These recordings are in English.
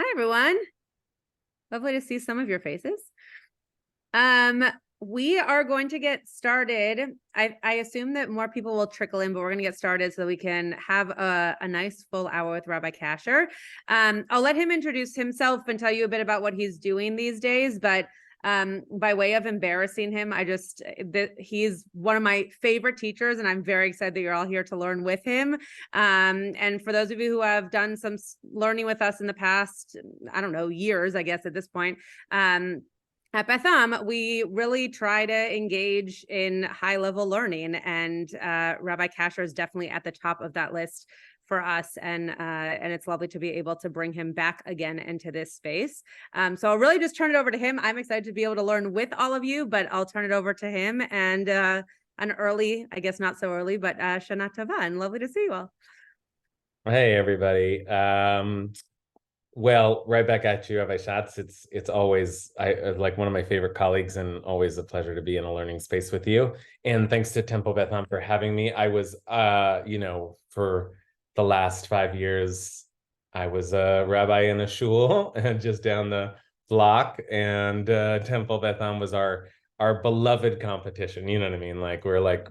Hi, everyone. Lovely to see some of your faces. We are going to get started. I assume that more people will trickle in, but we're going to get started so that we can have a nice full hour with Rabbi Kasher. I'll let him introduce himself and tell you a bit about what he's doing these days, but by way of embarrassing him, he's one of my favorite teachers, and I'm very excited that you're all here to learn with him. And for those of you who have done some learning with us in the past, I don't know, years, I guess at this point, at Beth Am, we really try to engage in high-level learning, and Rabbi Kasher is definitely at the top of that list for us, and it's lovely to be able to bring him back again into this space. So I'll really just turn it over to him. I'm excited to be able to learn with all of you, but I'll turn it over to him, and an early, I guess not so early, but Shana Tova, and lovely to see you all. Hey, everybody. Well, right back at you, Rabbi Schatz. It's always like one of my favorite colleagues, and always a pleasure to be in a learning space with you. And thanks to Temple Beth Am for having me. I was, for the last 5 years, I was a rabbi in a shul just down the block, and Temple Beth Am was our beloved competition. You know what I mean?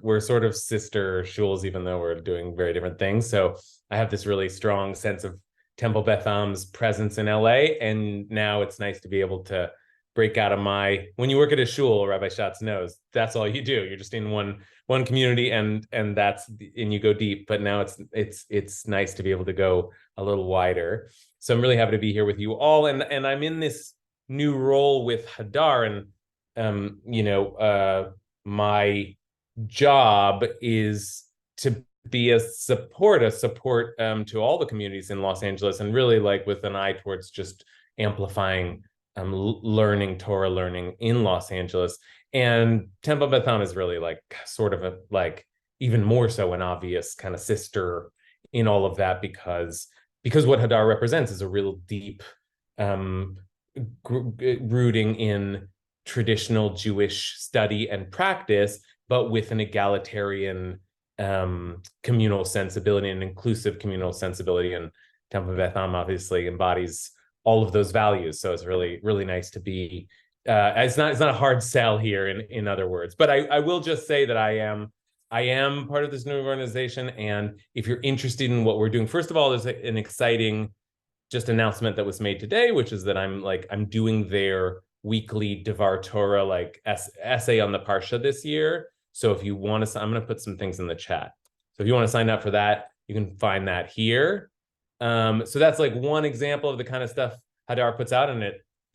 We're sort of sister shuls, even though we're doing very different things. So I have this really strong sense of Temple Beth Am's presence in LA, and now it's nice to be able to break out of when you work at a shul, Rabbi Schatz knows, that's all you do. You're just in one community, and you go deep. But now it's nice to be able to go a little wider. So I'm really happy to be here with you all, and I'm in this new role with HADAR, and my job is to be a support to all the communities in Los Angeles, and really with an eye towards just amplifying Torah learning in Los Angeles. And Temple Beth Am is really sort of even more so an obvious kind of sister in all of that, because what HADAR represents is a real deep rooting in traditional Jewish study and practice, but with an egalitarian communal sensibility and inclusive communal sensibility. And Temple Beth Am obviously embodies all of those values. So it's really, really nice to be, it's not a hard sell here, in other words. But I will just say that I am part of this new organization. And if you're interested in what we're doing, first of all, there's an exciting just announcement that was made today, which is that I'm doing their weekly Devar Torah essay on the Parsha this year. So if you want to, I'm going to put some things in the chat. So if you want to sign up for that, you can find that here. So that's one example of the kind of stuff HADAR puts out, and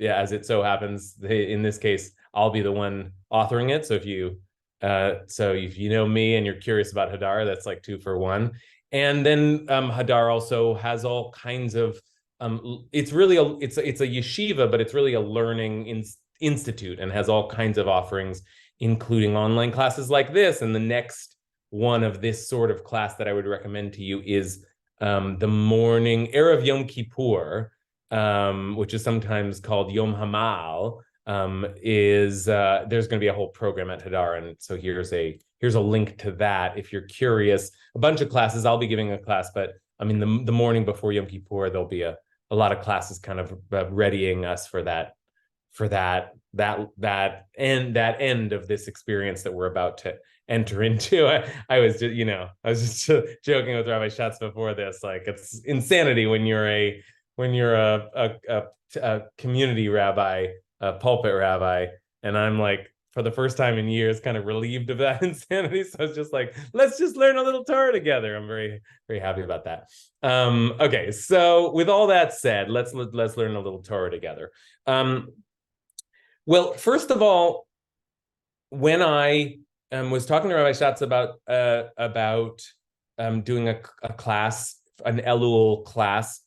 as it so happens, in this case, I'll be the one authoring it. So if you know me and you're curious about HADAR, that's 2 for 1. And then HADAR also has all kinds of it's a yeshiva, but it's really a learning institute, and has all kinds of offerings, including online classes like this. And the next one of this sort of class that I would recommend to you is the morning Erev Yom Kippur, which is sometimes called Yom Hamal. There's going to be a whole program at HADAR, and so here's a link to that if you're curious. A bunch of classes. I'll be giving a class, but I mean the morning before Yom Kippur there'll be a lot of classes kind of readying us for that end of this experience that we're about to enter into. I was just joking with Rabbi Schatz before this, it's insanity when you're a community rabbi, a pulpit rabbi, and I'm for the first time in years kind of relieved of that insanity. So it's just let's just learn a little Torah together. I'm very, very happy about that. Okay, so with all that said, let's learn a little Torah together. Well, first of all, when I was talking to Rabbi Schatz about doing a class, an Elul class,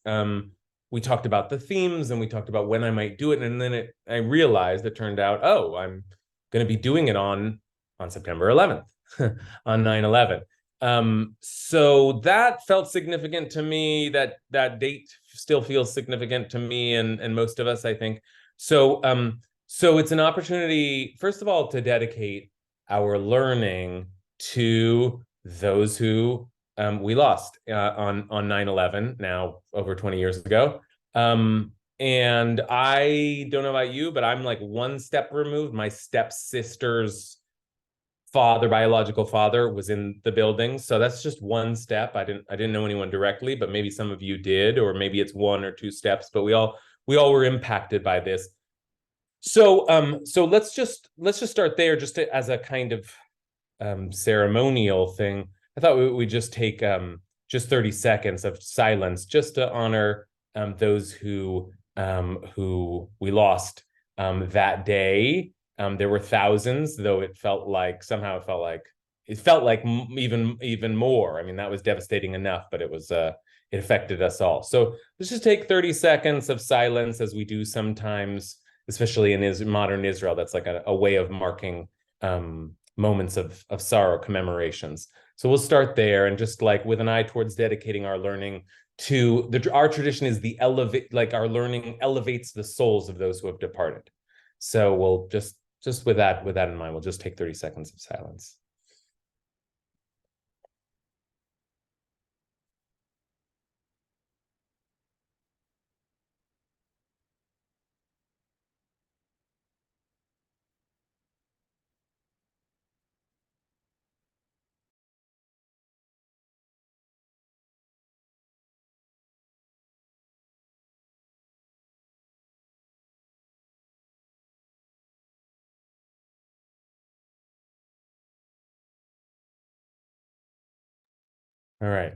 we talked about the themes, and we talked about when I might do it. And then I realized it turned out, I'm going to be doing it on September 11th, on 9/11. So that felt significant to me. That date still feels significant to me and most of us, I think. So it's an opportunity, first of all, to dedicate our learning to those who we lost on 9/11, now over 20 years ago. And I don't know about you, but I'm like one step removed. My stepsister's biological father was in the building. So that's just one step. I didn't know anyone directly, but maybe some of you did, or maybe it's one or two steps, but we all were impacted by this. So let's just start there, just as a kind of ceremonial thing. I thought we'd just take just 30 seconds of silence just to honor those who we lost that day. There were thousands, though it felt like even more. I mean, that was devastating enough, but it affected us all. So let's just take 30 seconds of silence, as we do sometimes, especially in modern Israel. That's like a way of marking moments of sorrow, commemorations. So we'll start there, and just like with an eye towards dedicating our learning to our tradition is our learning elevates the souls of those who have departed. So we'll just with that in mind, we'll just take 30 seconds of silence. All right.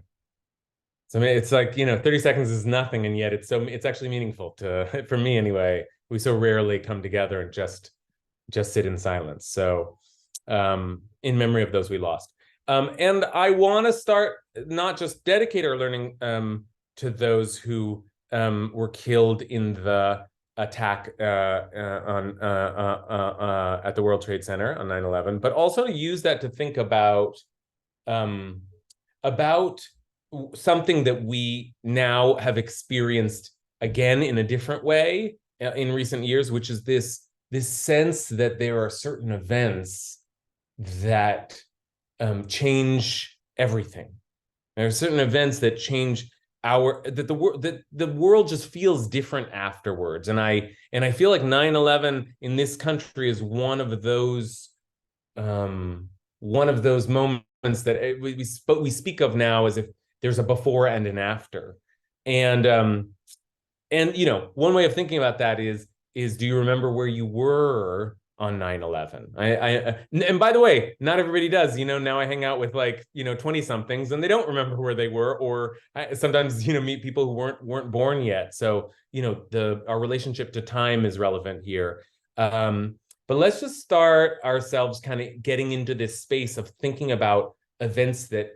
So I mean, it's like, 30 seconds is nothing, and yet it's actually meaningful for me anyway. We so rarely come together and just sit in silence. So in memory of those we lost. And I want to start, not just dedicate our learning to those who were killed in the attack at the World Trade Center on 9/11, but also to use that to think about something that we now have experienced again in a different way in recent years, which is this sense that there are certain events that change everything. There are certain events that change the world just feels different afterwards. And I feel like 9/11 in this country is one of those moments that we speak of now as if there's a before and an after. And one way of thinking about that is do you remember where you were on 9/11? And by the way, not everybody does. Now I hang out with 20 somethings, and they don't remember where they were, or I sometimes meet people who weren't born yet. So our relationship to time is relevant here. But let's just start ourselves kind of getting into this space of thinking about events that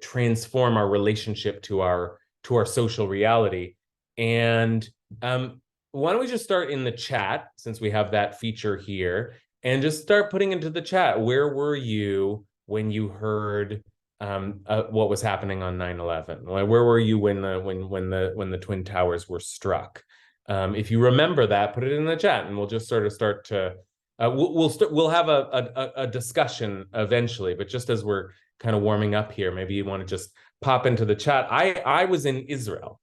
transform our relationship to our social reality. And why don't we just start in the chat, since we have that feature here, and just start putting into the chat, where were you when you heard what was happening on 9/11? Where were you when the Twin Towers were struck? If you remember that, put it in the chat, and we'll just sort of start to we'll have a discussion eventually. But just as we're kind of warming up here, maybe you want to just pop into the chat. I was in Israel.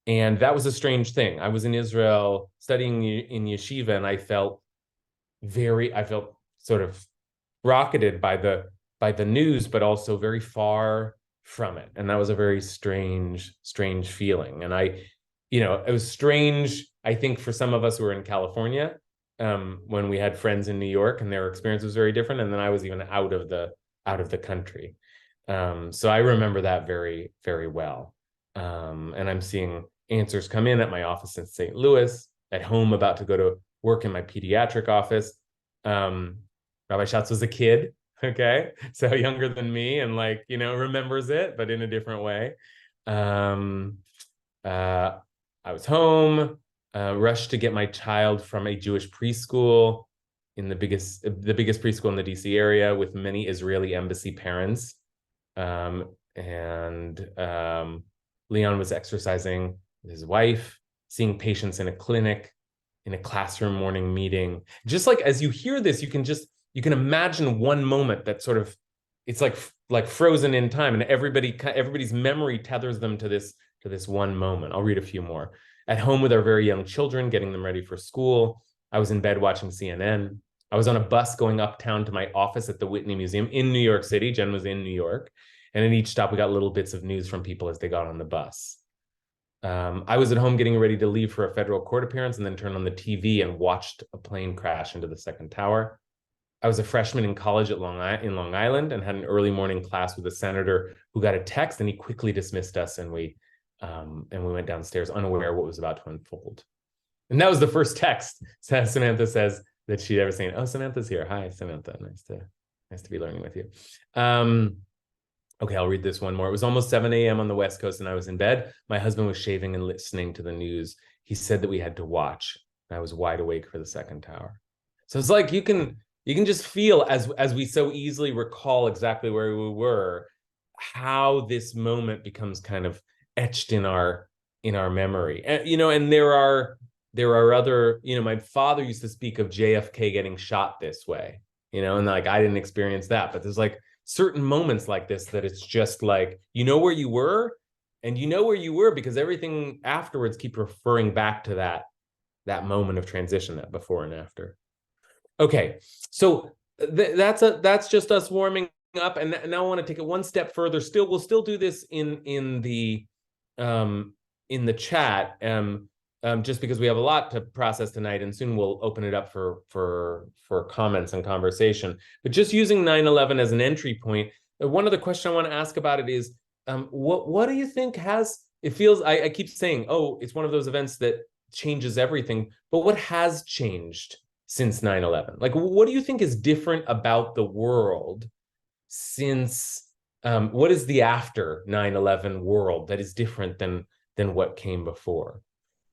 And that was a strange thing. I was in Israel studying in yeshiva, and I felt sort of rocketed by the news, but also very far from it. And that was a very strange feeling. And it was strange, I think, for some of us who were in California, when we had friends in New York, and their experience was very different. And then I was even out of the country. So I remember that very, very well. And I'm seeing answers come in at my office in St. Louis, at home, about to go to work in my pediatric office. Rabbi Schatz was a kid, okay? So younger than me, and remembers it, but in a different way. I was home, rushed to get my child from a Jewish preschool in the biggest preschool in the DC area, with many Israeli embassy parents. Leon was exercising with his wife, seeing patients in a clinic, in a classroom morning meeting. Just like, as you hear this, you can imagine one moment that sort of, it's like frozen in time, and everybody's memory tethers them to this to this one moment. I'll read a few more. At home with our very young children, getting them ready for school. I was in bed watching CNN. I was on a bus going uptown to my office at the Whitney Museum in New York City. Jen was in New York. And in each stop, we got little bits of news from people as they got on the bus. I was at home getting ready to leave for a federal court appearance and then turned on the TV and watched a plane crash into the second tower. I was a freshman in college in Long Island and had an early morning class with a senator who got a text, and he quickly dismissed us, and we went downstairs unaware of what was about to unfold. And that was the first text Samantha says that she'd ever seen. Oh, Samantha's here. Hi, Samantha. Nice to be learning with you. Okay, I'll read this one more. It was almost 7 a.m. on the West Coast, and I was in bed. My husband was shaving and listening to the news. He said that we had to watch. And I was wide awake for the second tower. So it's like you can just feel, as we so easily recall exactly where we were, how this moment becomes kind of etched in our memory. And, and there are other, my father used to speak of JFK getting shot this way, and like I didn't experience that, but there's like certain moments like this that it's just like, where you were, and where you were because everything afterwards keep referring back to that moment of transition, that before and after. Okay, so that's just us warming up, and now I want to take it one step further. We'll still do this in the chat, just because we have a lot to process tonight, and soon we'll open it up for comments and conversation. But just using 9/11 as an entry point, one other question I want to ask about it is, what do you think it feels, I keep saying, oh, it's one of those events that changes everything, but what has changed since 9/11? Like, what do you think is different about the world since, what is the after 9/11 world that is different than what came before?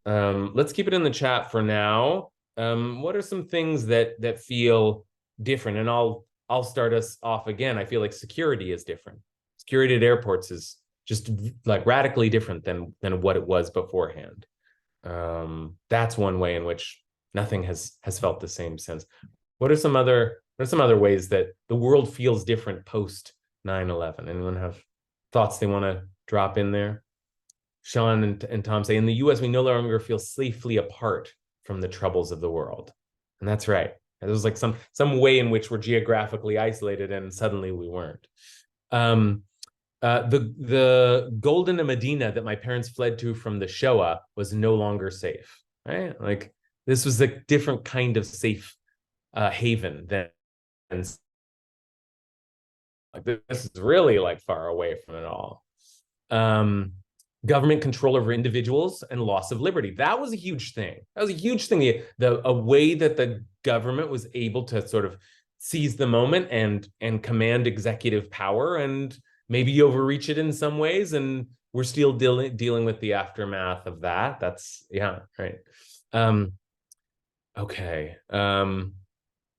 Let's keep it in the chat for now. What are some things that feel different? And I'll start us off again. I feel like security is different. Security at airports is just like radically different than what it was beforehand. That's one way in which nothing has felt the same since. What are some other ways that the world feels different post 9/11? Anyone have thoughts they want to drop in there? Sean and Tom say, in the US, we no longer feel safely apart from the troubles of the world. And that's right. There was like some way in which we're geographically isolated, and suddenly we weren't. The Golden Medina that my parents fled to from the Shoah was no longer safe, right? Like, this was a different kind of safe haven than like, this is really like far away from it all. Government control over individuals and loss of liberty. That was a huge thing. That was a huge thing. A way that the government was able to sort of seize the moment and command executive power and maybe overreach it in some ways. And we're still dealing with the aftermath of that. That's, yeah, right. Okay.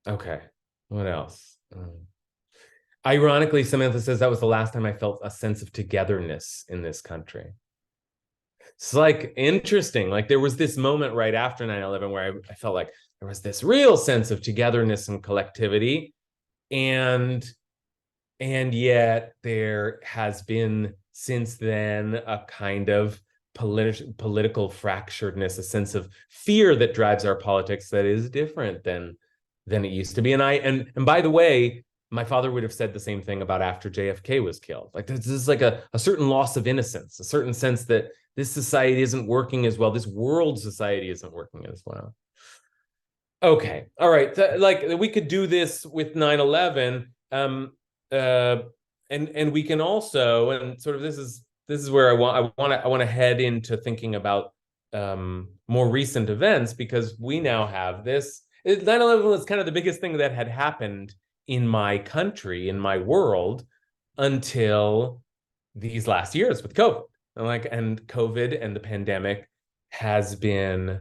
Okay. What else? Ironically, Samantha says that was the last time I felt a sense of togetherness in this country. It's like interesting. Like, there was this moment right after 9/11 where I felt like there was this real sense of togetherness and collectivity. And yet there has been since then a kind of political fracturedness, a sense of fear that drives our politics that is different than it used to be. And by the way, my father would have said the same thing about after JFK was killed. Like, this is like a certain loss of innocence, a certain sense that this society isn't working as well. This world society isn't working as well. Okay, all right. Like, we could do this with 9/11, and we can also, and sort of this is where I want to head into thinking about more recent events, because we now have this. 9/11 was kind of the biggest thing that had happened in my country, in my world, until these last years with COVID. And COVID and the pandemic has been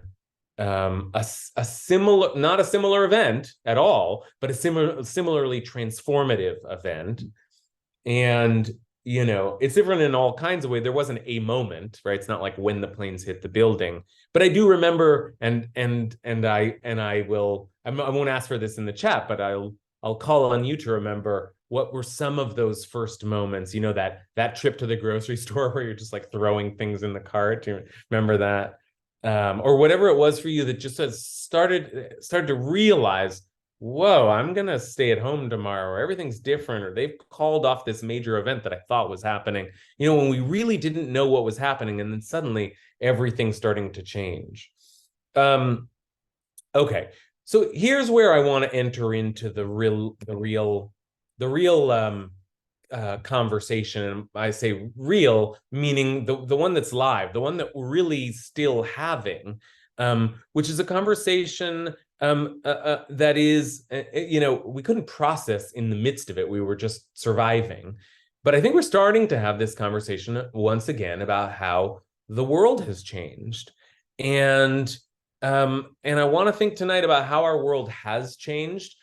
a similar, not a similar event at all, but a similarly transformative event. And, it's different in all kinds of ways. There wasn't a moment, right? It's not like when the planes hit the building, but I do remember, I won't ask for this in the chat, but I'll call on you to remember what were some of those first moments? You know, that trip to the grocery store where you're just like throwing things in the cart. Do you remember that? Or whatever it was for you that just has started to realize, whoa, I'm gonna stay at home tomorrow, or everything's different, or they've called off this major event that I thought was happening. You know, when we really didn't know what was happening, and then suddenly everything's starting to change. Okay, so here's where I want to enter into the real conversation. And I say real, meaning the one that's live, the one that we're really still having, which is a conversation that is, you know, we couldn't process in the midst of it. We were just surviving. But I think we're starting to have this conversation once again about how the world has changed. And I want to think tonight about how our world has changed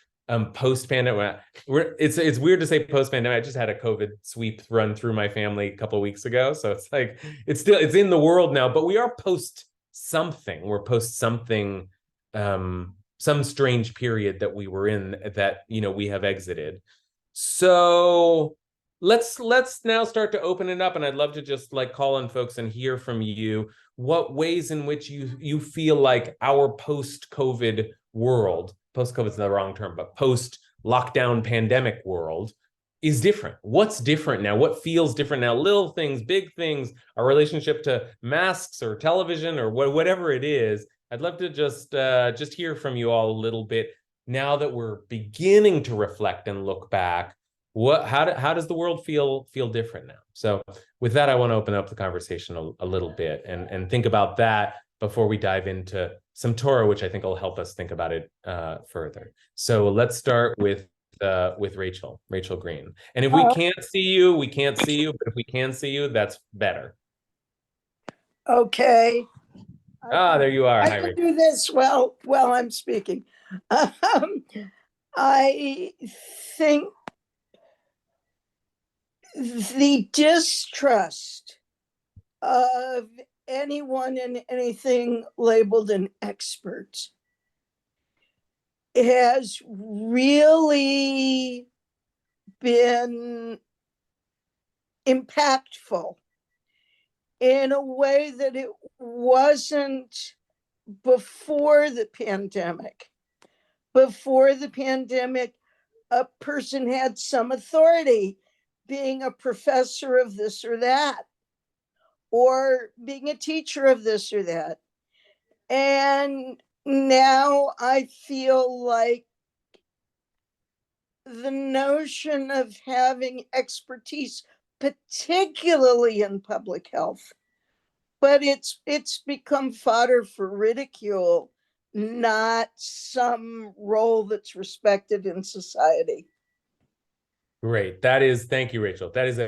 post-pandemic. It's weird to say post-pandemic. I just had a COVID sweep run through my family a couple of weeks ago, so it's like it's in the world now, but we are post something. We're post something, some strange period that we were in that, you know, we have exited. So let's now start to open it up, and I'd love to just like call on folks and hear from you what ways in which you feel like our post-COVID world, post-COVID is the wrong term, but post-lockdown pandemic world is different. What's different now? What feels different now? Little things, big things, our relationship to masks or television or whatever it is. I'd love to just hear from you all a little bit now that we're beginning to reflect and look back. How does the world feel different now? So with that, I want to open up the conversation a little bit and think about that before we dive into some Torah, which I think will help us think about it further. So let's start with Rachel Green. And if we can't see you, we can't see you. But if we can see you, that's better. Okay. There you are. I Hi, can Rachel. do this while I'm speaking. I think the distrust of anyone and anything labeled an expert has really been impactful in a way that it wasn't before the pandemic. Before the pandemic, a person had some authority, being a professor of this or that, or being a teacher of this or that. And now I feel like the notion of having expertise, particularly in public health, but it's become fodder for ridicule, not some role that's respected in society. Great. Thank you, Rachel. That is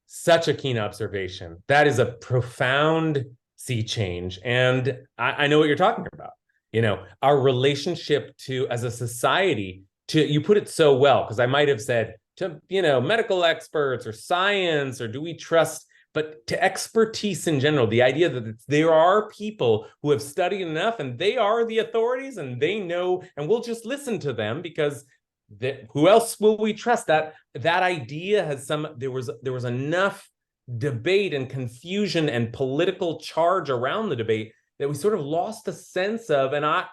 such a keen observation. That is a profound sea change. And I know what you're talking about. You know, our relationship to, as a society, you put it so well, because I might have said to, you know, medical experts or science, or do we trust, but to expertise in general, the idea that there are people who have studied enough and they are the authorities and they know, and we'll just listen to them because who else will we trust? That idea has there was enough debate and confusion and political charge around the debate that we sort of lost the sense of, and I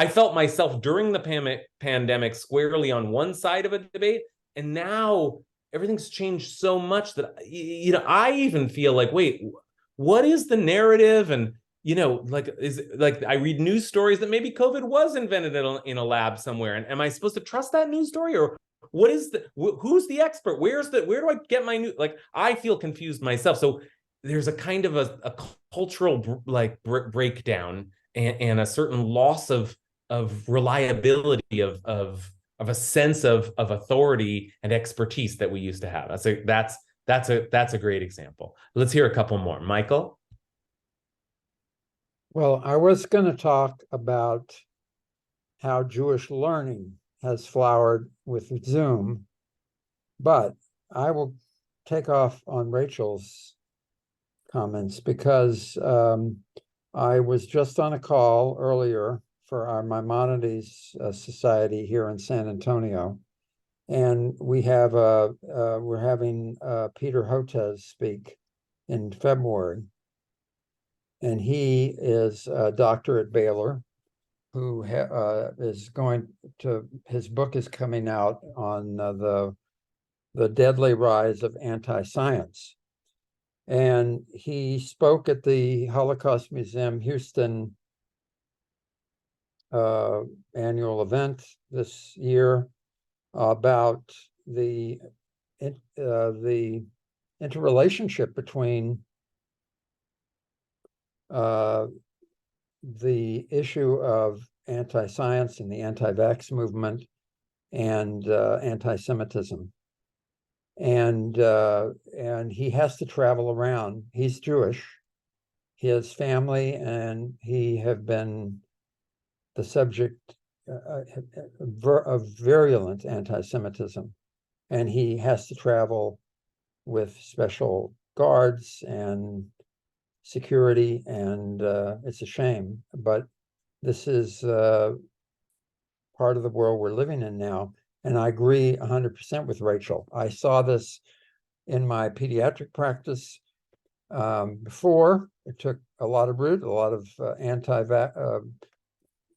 felt myself during the pandemic squarely on one side of a debate, and now everything's changed so much that, you know, I even feel like, wait, what is the narrative? And, you know, I read news stories that maybe COVID was invented in a lab somewhere. And am I supposed to trust that news story? Or what is who's the expert? Where do I get my news? Like, I feel confused myself. So there's a kind of a cultural breakdown and a certain loss of reliability of a sense of authority and expertise that we used to have. That's a great example. Let's hear a couple more. Michael? Well, I was going to talk about how Jewish learning has flowered with Zoom, but I will take off on Rachel's comments because I was just on a call earlier for our Maimonides Society here in San Antonio, And we're having Peter Hotez speak in February. And he is a doctor at Baylor who is going to, his book is coming out on the deadly rise of anti-science. And he spoke at the Holocaust Museum Houston annual event this year about the interrelationship between the issue of anti-science and the anti-vax movement and anti-Semitism. And he has to travel around. He's Jewish. His family and he have been the subject of virulent anti-Semitism. And he has to travel with special guards and security, and it's a shame, but this is part of the world we're living in now. And I agree 100% with Rachel. I saw this in my pediatric practice before. It took a lot of root, a lot of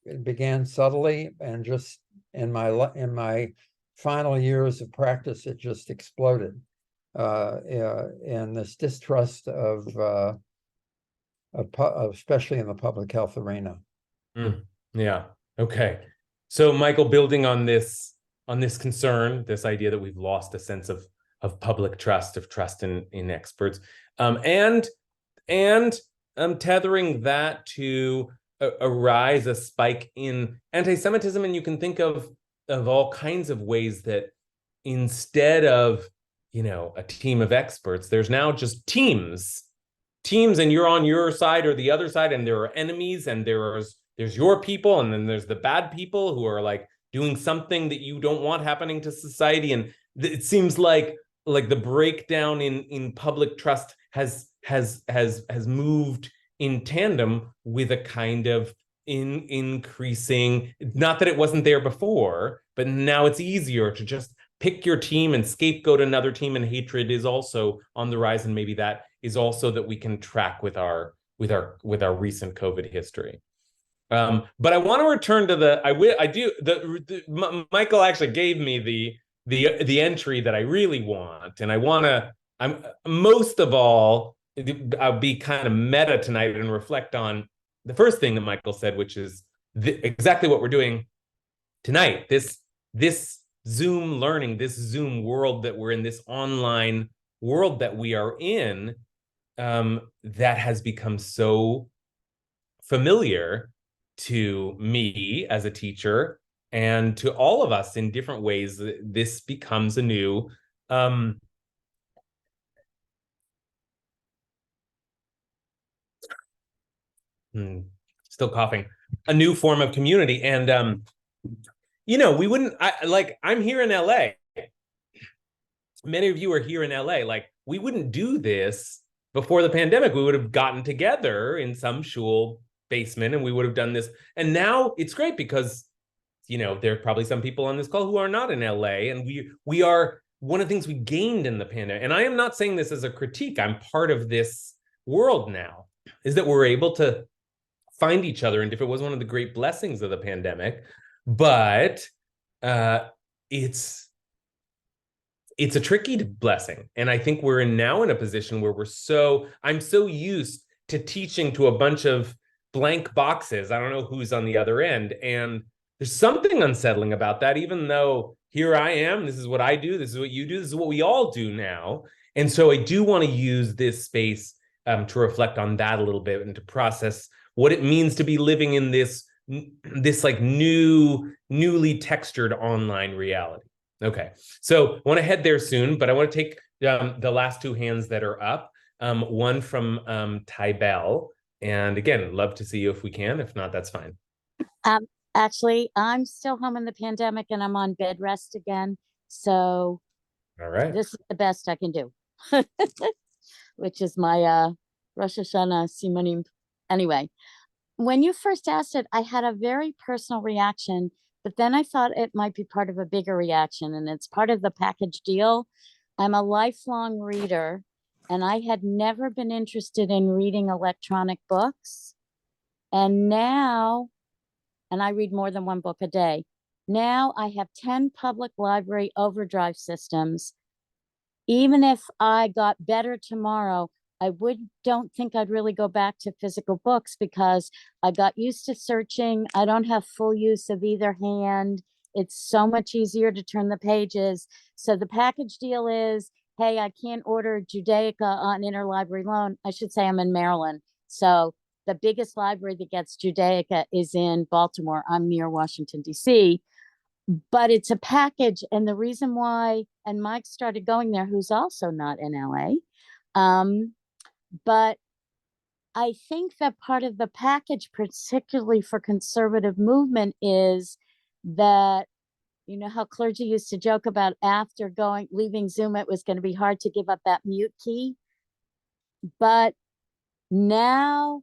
it began subtly, and just in my final years of practice, it just exploded. And this distrust of especially in the public health arena. Yeah. Okay. So, Michael, building on this concern, this idea that we've lost a sense of public trust, of trust in experts, and tethering that to a spike in anti-Semitism, and you can think of all kinds of ways that instead of a team of experts, there's now just teams, and you're on your side or the other side, and there are enemies, and there's your people, and then there's the bad people who are like doing something that you don't want happening to society. And it seems like the breakdown in public trust has moved in tandem with a kind of increasing, not that it wasn't there before, but now it's easier to just pick your team and scapegoat another team, and hatred is also on the rise. And maybe that is also that we can track with our recent COVID history. But I want to return to Michael actually gave me the entry that I really want, and I'm most of all, I'll be kind of meta tonight and reflect on the first thing that Michael said, which is exactly what we're doing tonight. This Zoom learning, this Zoom world that we're in, this online world that we are in, that has become so familiar to me as a teacher and to all of us in different ways. This becomes a new still coughing, a new form of community. And I'm here in LA. Many of you are here in LA. Like, we wouldn't do this before the pandemic. We would have gotten together in some shul basement and we would have done this. And now it's great because, there are probably some people on this call who are not in LA. And we are, one of the things we gained in the pandemic, and I am not saying this as a critique, I'm part of this world now, is that we're able to find each other. And if it was one of the great blessings of the pandemic, but it's a tricky blessing. And I think we're now in a position where I'm so used to teaching to a bunch of blank boxes. I don't know who's on the other end. And there's something unsettling about that, even though here I am, this is what I do, this is what you do, this is what we all do now. And so I do want to use this space to reflect on that a little bit and to process what it means to be living in this like newly textured online reality. Okay, so I want to head there soon, but I want to take the last two hands that are up. One from Ty Bell, and again, love to see you if we can. If not, that's fine. Actually, I'm still home in the pandemic and I'm on bed rest again. So all right, this is the best I can do, which is my Rosh Hashanah Simonim. Anyway, when you first asked it, I had a very personal reaction But then I thought it might be part of a bigger reaction, and it's part of the package deal. I'm a lifelong reader, and I had never been interested in reading electronic books. And now, and I read more than one book a day. Now I have 10 public library overdrive systems. Even if I got better tomorrow, I don't think I'd really go back to physical books because I got used to searching. I don't have full use of either hand. It's so much easier to turn the pages. So the package deal is, hey, I can't order Judaica on interlibrary loan. I should say I'm in Maryland. So the biggest library that gets Judaica is in Baltimore. I'm near Washington, D.C., but it's a package. And the reason why, and Mike started going there, who's also not in LA. But I think that part of the package, particularly for conservative movement, is that, you know, how clergy used to joke about after leaving Zoom, it was going to be hard to give up that mute key. But now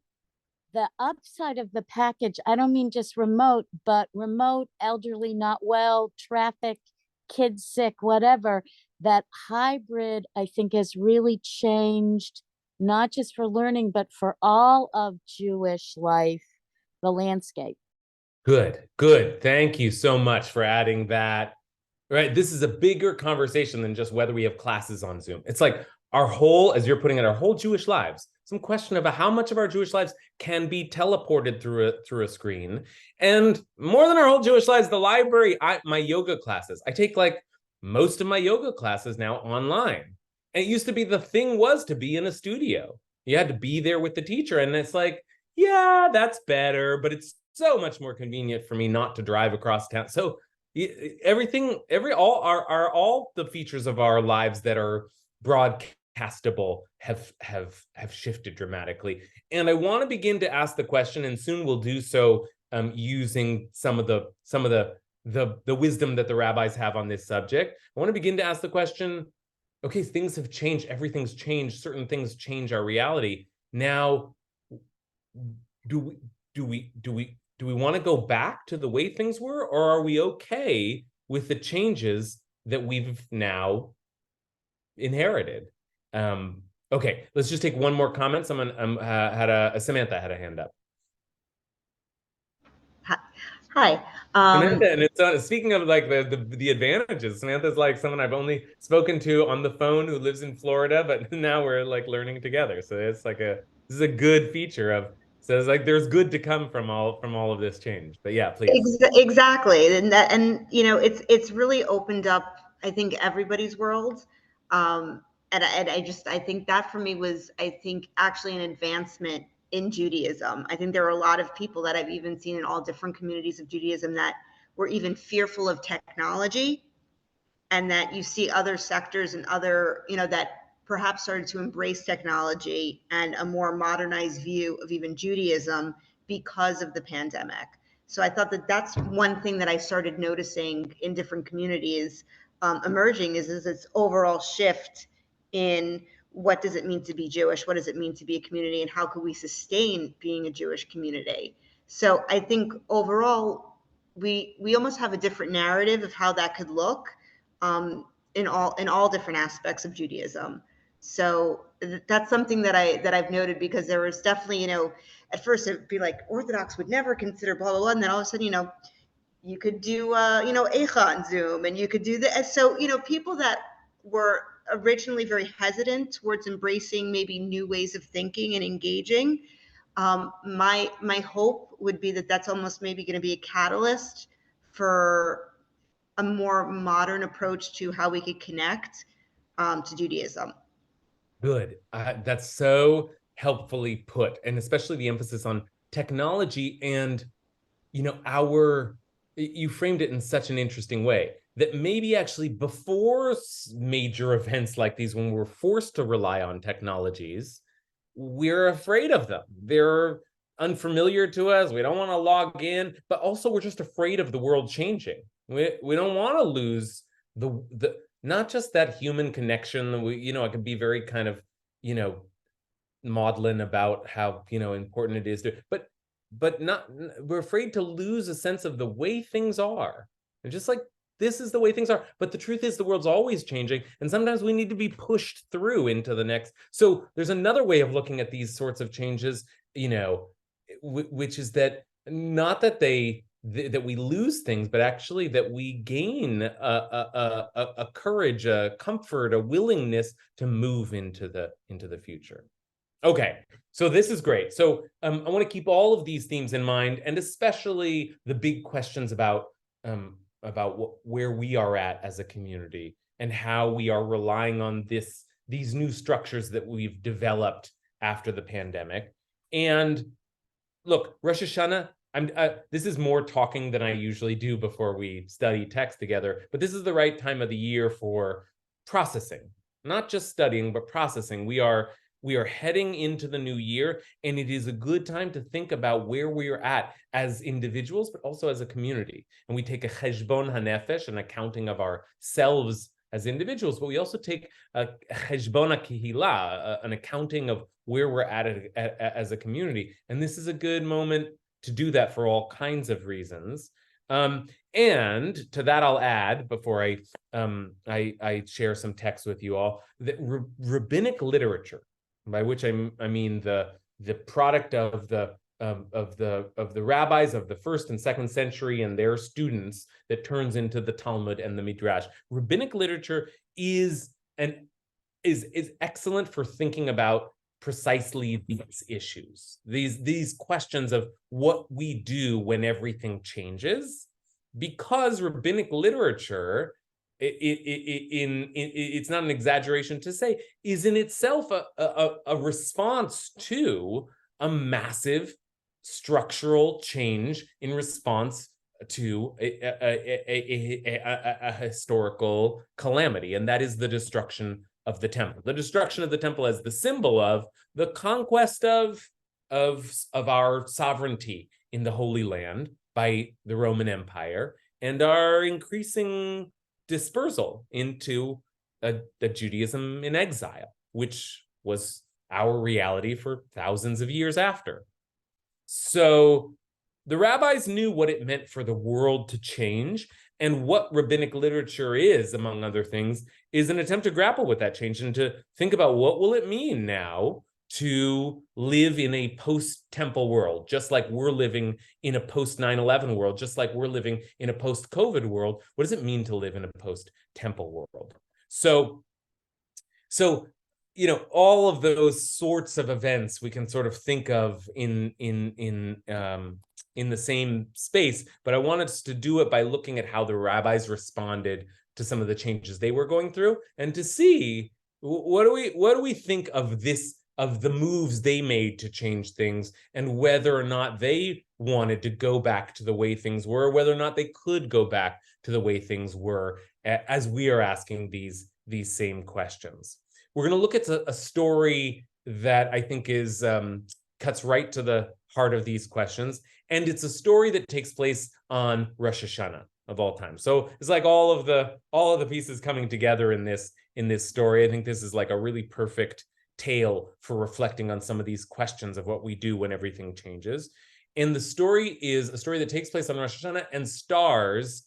the upside of the package, I don't mean just remote, but remote, elderly, not well, traffic, kids sick, whatever, that hybrid, I think, has really changed, not just for learning, but for all of Jewish life, the landscape. Good, good. Thank you so much for adding that. Right. This is a bigger conversation than just whether we have classes on Zoom. It's like our whole, as you're putting it, our whole Jewish lives. Some question about how much of our Jewish lives can be teleported through a screen. And more than our whole Jewish lives, the library, my yoga classes. I take like most of my yoga classes now online. And it used to be the thing was to be in a studio. You had to be there with the teacher. And it's like, yeah, that's better, but it's so much more convenient for me not to drive across town. So all the features of our lives that are broadcastable have shifted dramatically. And I want to begin to ask the question, and soon we'll do so using some of the wisdom that the rabbis have on this subject. I want to begin to ask the question, okay, things have changed, everything's changed, certain things change our reality. Now, do we want to go back to the way things were, or are we okay with the changes that we've now inherited? Okay, let's just take one more comment. Someone Samantha had a hand up. Hi. Samantha, and it's speaking of like the advantages. Samantha's like someone I've only spoken to on the phone who lives in Florida, but now we're like learning together. So it's like this is a good feature of. So it's like there's good to come from all of this change. But yeah, please. Exactly, and you know, it's really opened up, I think, everybody's world. And I think that for me was, I think, actually an advancement in Judaism. I think there were a lot of people that I've even seen in all different communities of Judaism that were even fearful of technology, and that you see other sectors and other, you know, that perhaps started to embrace technology and a more modernized view of even Judaism because of the pandemic. So I thought that that's one thing that I started noticing in different communities emerging is this overall shift in what does it mean to be Jewish? What does it mean to be a community? And how can we sustain being a Jewish community? So I think overall, we almost have a different narrative of how that could look in all different aspects of Judaism. So that's something that I've noted, because there was definitely, you know, at first it'd be like Orthodox would never consider blah, blah, blah. And then all of a sudden, you know, you could do, you know, Eicha on Zoom, and you could do that. So, you know, people that were originally very hesitant towards embracing maybe new ways of thinking and engaging, my hope would be that that's almost maybe going to be a catalyst for a more modern approach to how we could connect to Judaism. Good. That's so helpfully put, and especially the emphasis on technology. And, you know, you framed it in such an interesting way that maybe actually before major events like these, when we're forced to rely on technologies, we're afraid of them. They're unfamiliar to us. We don't want to log in, but also we're just afraid of the world changing. We don't want to lose the not just that human connection. You know, it can be very kind of, you know, maudlin about how, you know, important it is to, but we're afraid to lose a sense of the way things are. And just like, this is the way things are. But the truth is the world's always changing. And sometimes we need to be pushed through into the next. So there's another way of looking at these sorts of changes, which is that not that that we lose things, but actually that we gain a courage, a comfort, a willingness to move into the future. Okay, so this is great. So I want to keep all of these themes in mind, and especially the big questions about where we are at as a community and how we are relying on these new structures that we've developed after the pandemic. And look, Rosh Hashanah, this is more talking than I usually do before we study text together, but this is the right time of the year for processing, not just studying, but processing. We are heading into the new year, and it is a good time to think about where we are at as individuals, but also as a community. And we take a cheshbon hanefesh, an accounting of ourselves as individuals, but we also take a cheshbon kehila, an accounting of where we're at as a community. And this is a good moment to do that for all kinds of reasons. And to that, I'll add, before I share some text with you all, that rabbinic literature, by which I mean the product of the rabbis of the 1st and 2nd century and their students, that turns into the Talmud and the Midrash. Rabbinic literature is excellent for thinking about precisely these issues, these questions of what we do when everything changes, because rabbinic literature, it's not an exaggeration to say, is in itself a response to a massive structural change in response to a historical calamity, and that is the destruction of the temple. The destruction of the temple as the symbol of the conquest of our sovereignty in the Holy Land by the Roman Empire, and our increasing dispersal into a Judaism in exile, which was our reality for thousands of years after. So the rabbis knew what it meant for the world to change, and what rabbinic literature is, among other things, is an attempt to grapple with that change and to think about what will it mean now to live in a post-temple world, just like we're living in a post-9/11 world, just like we're living in a post-COVID world. What does it mean to live in a post-temple world? So all of those sorts of events we can sort of think of in the same space, but I wanted us to do it by looking at how the rabbis responded to some of the changes they were going through, and to see what do we think of the moves they made to change things, and whether or not they wanted to go back to the way things were, whether or not they could go back to the way things were, as we are asking these same questions. We're going to look at a story that I think cuts right to the heart of these questions, and it's a story that takes place on Rosh Hashanah of all time. So it's like all of the pieces coming together in this story. I think this is like a really perfect tale for reflecting on some of these questions of what we do when everything changes. And the story is a story that takes place on Rosh Hashanah and stars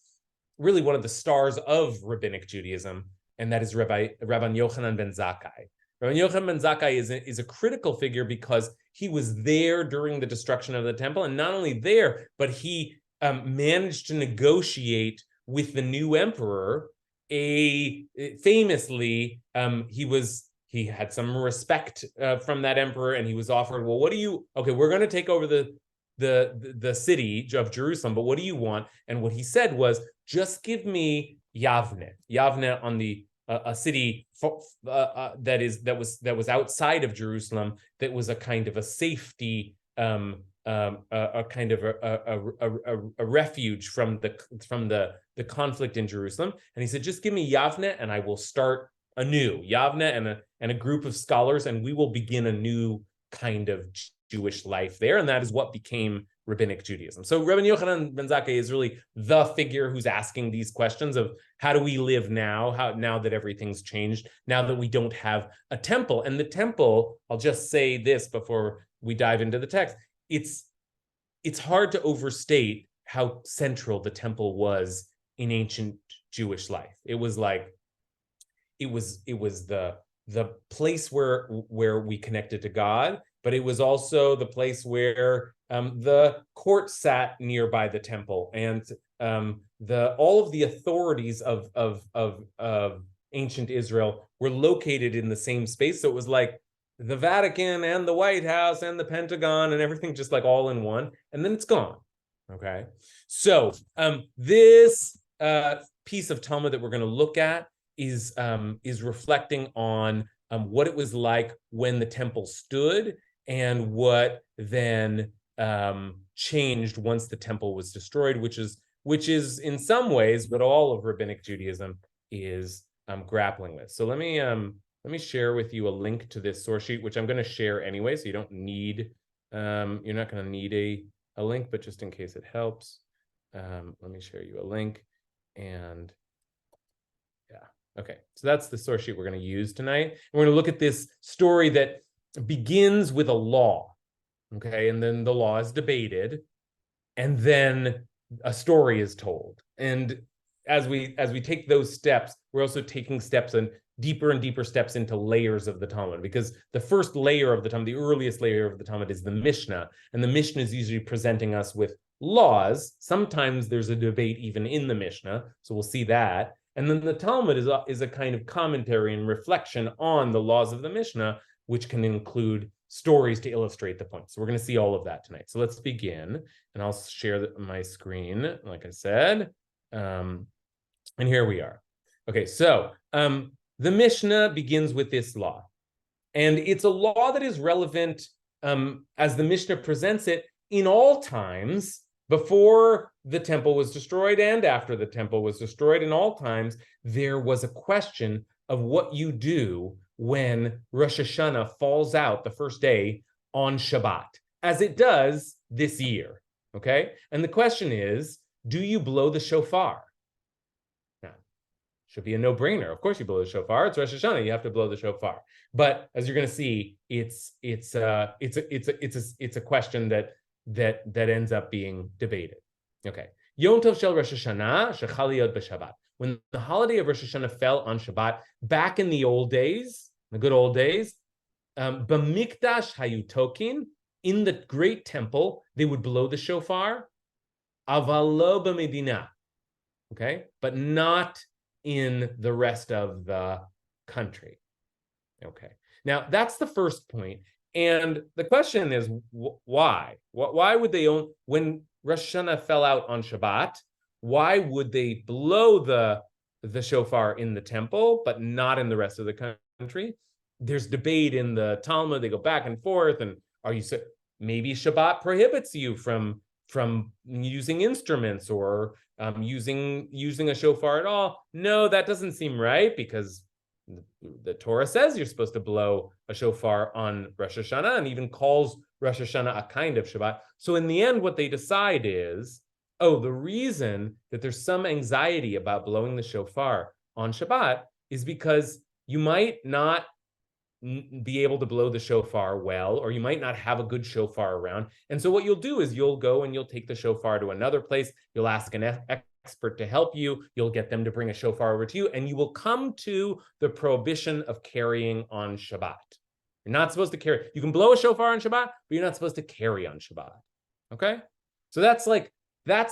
really one of the stars of rabbinic Judaism, and that is Rabbi Yochanan ben Zakkai. Rabbi Yochanan ben Zakkai is a critical figure because he was there during the destruction of the temple, and not only there, but he managed to negotiate with the new emperor. Famously, he had some respect from that emperor, and he was offered, well, we're going to take over the city of Jerusalem, but what do you want? And what he said was, just give me Yavne on a city that was outside of Jerusalem, that was a kind of a safety, a kind of a refuge from the conflict in Jerusalem. And he said, just give me Yavne, and I will start anew, Yavne and a group of scholars, and we will begin a new kind of Jewish life there. And that is what became rabbinic Judaism. So Rabbi Yochanan ben Zakkai is really the figure who's asking these questions of how do we live now, now that everything's changed, now that we don't have a temple. And the temple, I'll just say this before we dive into the text, it's it's hard to overstate how central the temple was in ancient Jewish life. It was like, it was the place where we connected to God, but it was also the place where the court sat nearby the temple, and all of the authorities of ancient Israel were located in the same space. So it was like the Vatican and the White House and the Pentagon and everything just like all in one, and then it's gone. Okay, so this piece of Talmud that we're going to look at is reflecting on what it was like when the temple stood and what then changed once the temple was destroyed, which is in some ways what all of rabbinic Judaism is grappling with. So let me share with you a link to this source sheet, which I'm going to share anyway, so you don't need you're not going to need a link, but just in case it helps, let me share you a link. And yeah, okay, so that's the source sheet we're going to use tonight. We're going to look at this story that begins with a law, okay, and then the law is debated, and then a story is told. And as we take those steps, we're also taking steps and deeper steps into layers of the Talmud, because the first layer of the Talmud, the earliest layer of the Talmud, is the Mishnah, and the Mishnah is usually presenting us with laws. Sometimes there's a debate even in the Mishnah, so we'll see that. And then the Talmud is a kind of commentary and reflection on the laws of the Mishnah, which can include stories to illustrate the point. So we're going to see all of that tonight. So let's begin, and I'll share my screen, like I said. And here we are. Okay, so the Mishnah begins with this law, and it's a law that is relevant as the Mishnah presents it in all times, before the temple was destroyed and after the temple was destroyed. In all times, there was a question of what you do when Rosh Hashanah falls out the first day on Shabbat, as it does this year, okay? And the question is, do you blow the shofar? Now, should be a no-brainer. Of course you blow the shofar. It's Rosh Hashanah. You have to blow the shofar. But as you're going to see, it's a question that ends up being debated. Okay. Yom Tov Shel Rosh Hashanah shechal liyot b'Shabbat. When the holiday of Rosh Hashanah fell on Shabbat, back in the old days, the good old days, b'mikdash hayutokin, in the great temple, they would blow the shofar, aval lo b'medina, okay, but not in the rest of the country. Okay. Now that's the first point. And the question is, why? Why would they own, when Rosh Hashanah fell out on Shabbat, why would they blow the shofar in the temple, but not in the rest of the country? There's debate in the Talmud. They go back and forth. And maybe Shabbat prohibits you from using instruments or using a shofar at all? No, that doesn't seem right, because the Torah says you're supposed to blow a shofar on Rosh Hashanah, and even calls Rosh Hashanah a kind of Shabbat. So in the end, what they decide is, the reason that there's some anxiety about blowing the shofar on Shabbat is because you might not be able to blow the shofar well, or you might not have a good shofar around. And so what you'll do is you'll go and you'll take the shofar to another place. You'll ask an expert to help you. You'll get them to bring a shofar over to you, and you will come to the prohibition of carrying on Shabbat. You're not supposed to carry. You can blow a shofar on Shabbat, but you're not supposed to carry on Shabbat. Okay? So that's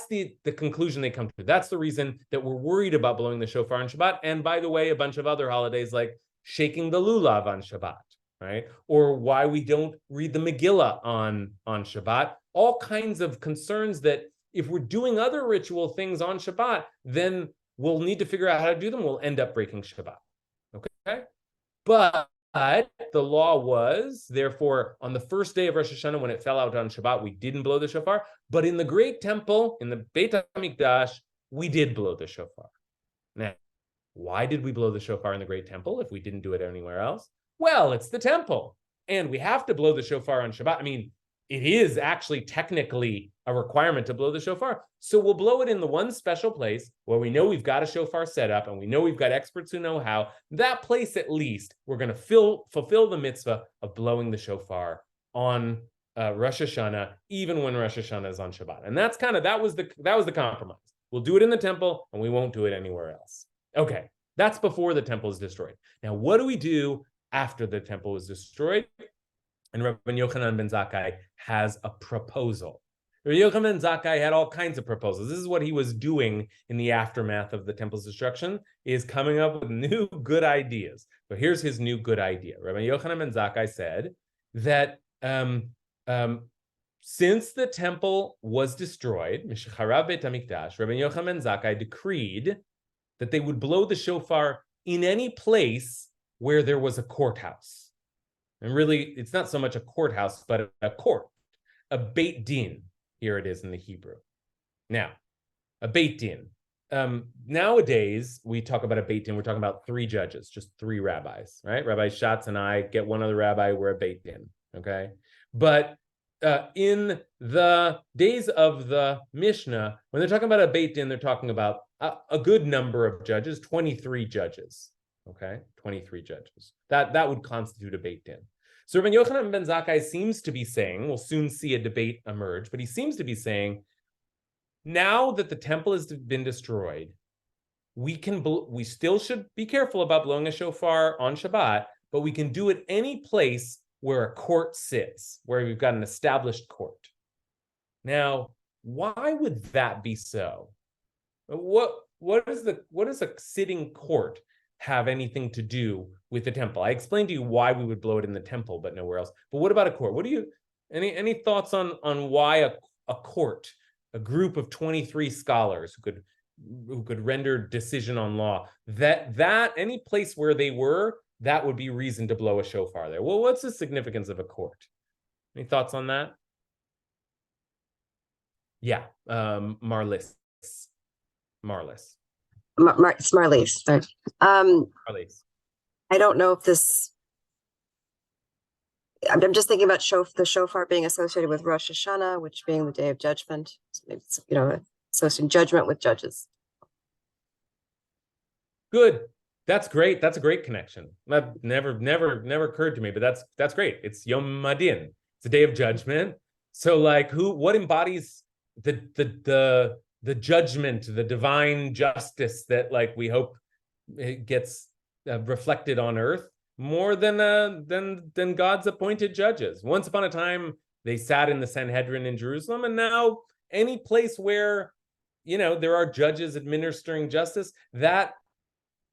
the conclusion they come to. That's the reason that we're worried about blowing the shofar on Shabbat. And by the way, a bunch of other holidays like shaking the lulav on Shabbat, right? Or why we don't read the Megillah on Shabbat. All kinds of concerns that if we're doing other ritual things on Shabbat, then we'll need to figure out how to do them. We'll end up breaking Shabbat, okay? But the law was, therefore, on the first day of Rosh Hashanah, when it fell out on Shabbat, we didn't blow the shofar. But in the great temple, in the Beit HaMikdash, we did blow the shofar. Now, why did we blow the shofar in the great temple if we didn't do it anywhere else? Well, it's the temple, and we have to blow the shofar on Shabbat. I mean, it is actually technically a requirement to blow the shofar. So we'll blow it in the one special place where we know we've got a shofar set up and we know we've got experts who know how. That place, at least, we're going to fulfill the mitzvah of blowing the shofar on Rosh Hashanah, even when Rosh Hashanah is on Shabbat. And that's that was the compromise. We'll do it in the temple and we won't do it anywhere else. Okay, that's before the temple is destroyed. Now, what do we do after the temple is destroyed? And Rabbi Yochanan ben Zakkai has a proposal. Rabbi Yochanan ben Zakkai had all kinds of proposals. This is what he was doing in the aftermath of the temple's destruction, is coming up with new good ideas. But here's his new good idea. Rabbi Yochanan ben Zakkai said that since the temple was destroyed, Mishacharav Beit HaMikdash, Rabbi Yochanan ben Zakkai decreed that they would blow the shofar in any place where there was a courthouse. And really, it's not so much a courthouse, but a court, a Beit Din. Here it is in the Hebrew. Now, a Beit Din. Nowadays, we talk about a Beit Din, we're talking about 3 judges, just 3 rabbis, right? Rabbi Schatz and I get one other rabbi, we're a Beit Din, okay? But in the days of the Mishnah, when they're talking about a Beit Din, they're talking about a good number of judges, 23 judges, okay? 23 judges. That would constitute a Beit Din. So Rabbi Yochanan ben Zakkai seems to be saying, we'll soon see a debate emerge, but he seems to be saying, now that the temple has been destroyed, we still should be careful about blowing a shofar on Shabbat, but we can do it any place where a court sits, where we've got an established court. Now, why would that be so? What does a sitting court have anything to do with the temple? I explained to you why we would blow it in the temple, but nowhere else. But what about a court? What do you any thoughts on why a court, a group of 23 scholars who could render decision on law, that any place where they were, that would be reason to blow a shofar there? Well, what's the significance of a court? Any thoughts on that? Yeah, Marlis. Marlies. Sorry. Marlis. I don't know if this. I'm just thinking about the shofar being associated with Rosh Hashanah, which being the day of judgment. So maybe it's, associating judgment with judges. Good. That's great. That's a great connection. That never occurred to me, but that's great. It's Yom Madin. It's a day of judgment. So what embodies the judgment, the divine justice that we hope it gets reflected on earth more than God's appointed judges. Once upon a time, they sat in the Sanhedrin in Jerusalem, and now any place where there are judges administering justice, that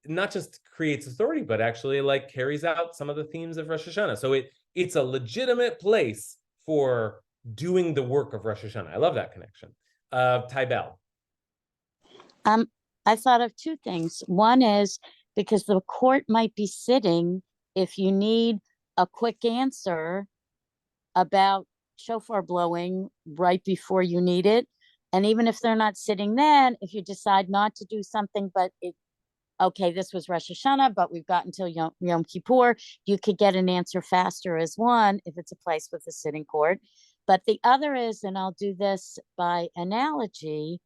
not just creates authority, but actually carries out some of the themes of Rosh Hashanah. So it's a legitimate place for doing the work of Rosh Hashanah. I love that connection. Tybell. I thought of 2 things. One is because the court might be sitting if you need a quick answer about shofar blowing right before you need it. And even if they're not sitting then, if you decide not to do something, but this was Rosh Hashanah, but we've got until Yom Kippur, you could get an answer faster as one if it's a place with a sitting court. But the other is, and I'll do this by analogy,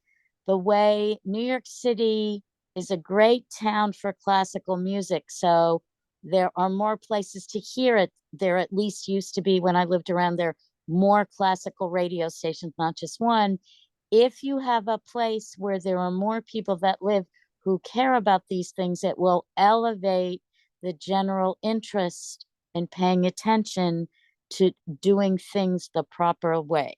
the way New York City is a great town for classical music. So there are more places to hear it. There at least used to be, when I lived around there, more classical radio stations, not just one. If you have a place where there are more people that live who care about these things, it will elevate the general interest in paying attention to doing things the proper way.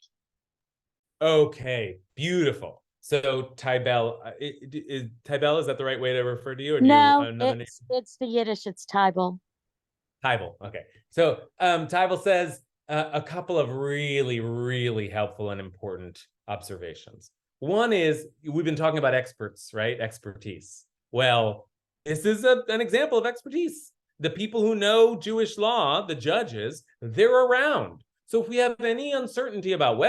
Okay, beautiful. So Tybell, Tybell, is that the right way to refer to you? Or No, do you it's the Yiddish, it's Tybell. Tybell, okay. So Tybell says a couple of really, really helpful and important observations. One is, we've been talking about experts, right? Expertise. Well, this is an example of expertise. The people who know Jewish law, the judges, they're around. So if we have any uncertainty about,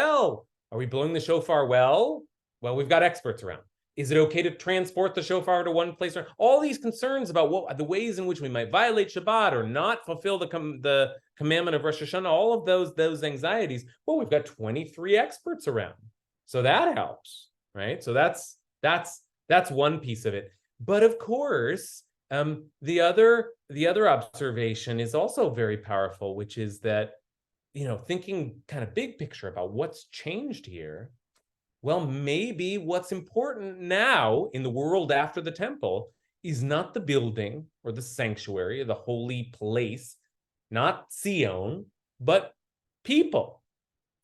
are we blowing the shofar well? Well, we've got experts around. Is it okay to transport the shofar to one place? All these concerns about the ways in which we might violate Shabbat or not fulfill the commandment of Rosh Hashanah, all of those anxieties. Well, we've got 23 experts around. So that helps, right? So that's one piece of it. But of course, the other observation is also very powerful, which is that thinking kind of big picture about what's changed here, well, maybe what's important now in the world after the temple is not the building or the sanctuary or the holy place, not Zion, but people.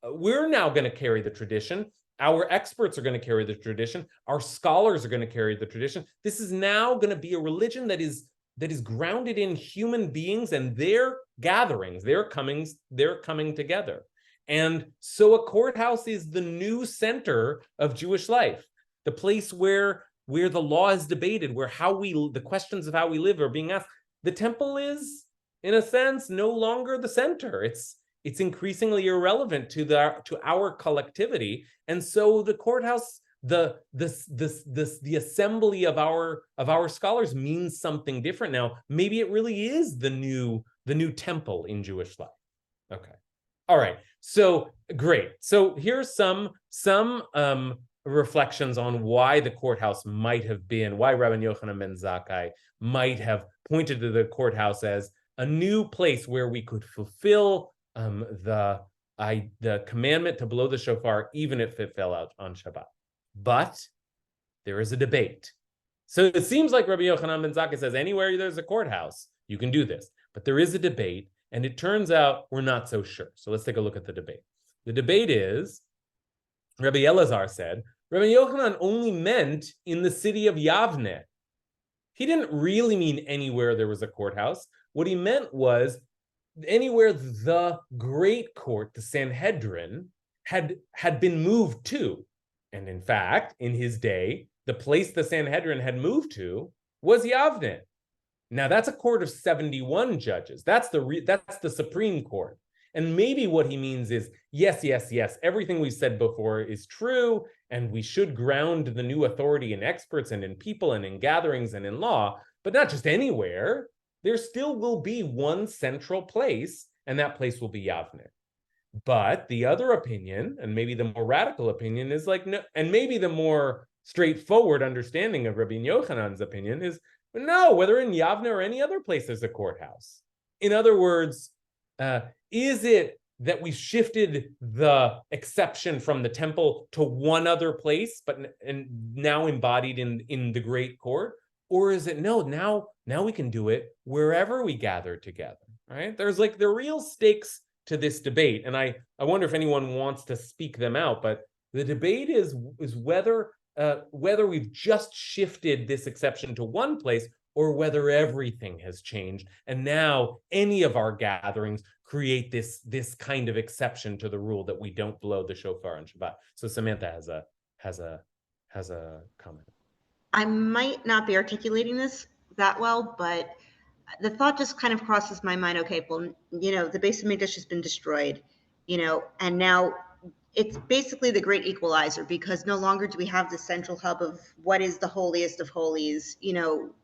We're now going to carry the tradition. Our experts are going to carry the tradition. Our scholars are going to carry the tradition. This is now going to be a religion that is grounded in human beings and their gatherings, their coming together. And so a courthouse is the new center of Jewish life, the place where the law is debated, where the questions of how we live are being asked. The temple is, in a sense, no longer the center. It's increasingly irrelevant to our collectivity, and so the courthouse, the assembly of our scholars means something different now. Maybe it really is the new temple in Jewish life. Okay, all right. So great. So here's some reflections on why the courthouse might have been, why Rabbi Yochanan ben Zakkai might have pointed to the courthouse as a new place where we could fulfill the commandment to blow the shofar, even if it fell out on Shabbat. But there is a debate. So it seems like Rabbi Yochanan ben Zakkai says anywhere there's a courthouse, you can do this. But there is a debate, and it turns out we're not so sure. So let's take a look at the debate. The debate is, Rabbi Elazar said, Rabbi Yochanan only meant in the city of Yavne. He didn't really mean anywhere there was a courthouse. What he meant was anywhere the great court, the Sanhedrin, had been moved to. And in fact, in his day, the place the Sanhedrin had moved to was Yavne. Now that's a court of 71 judges. That's the Supreme Court. And maybe what he means is, yes, everything we said before is true, and we should ground the new authority in experts and in people and in gatherings and in law, but not just anywhere. There still will be one central place, and that place will be Yavne. But the other opinion, and maybe the more radical opinion, is like, no, and maybe the more straightforward understanding of Rabbi Yochanan's opinion is, no, whether in Yavne or any other place, there's a courthouse. In other words, is it that we shifted the exception from the temple to one other place, and now embodied in the great court? Or is it, no, now we can do it wherever we gather together, right? There's like the real stakes to this debate. And I wonder if anyone wants to speak them out, but the debate is whether we've just shifted this exception to one place or whether everything has changed. And now any of our gatherings create this kind of exception to the rule that we don't blow the shofar on Shabbat. So Samantha has a comment. I might not be articulating this that well, but the thought just kind of crosses my mind. Okay, well, the Beis Hamikdash has been destroyed, and now it's basically the great equalizer, because no longer do we have the central hub of what is the holiest of holies.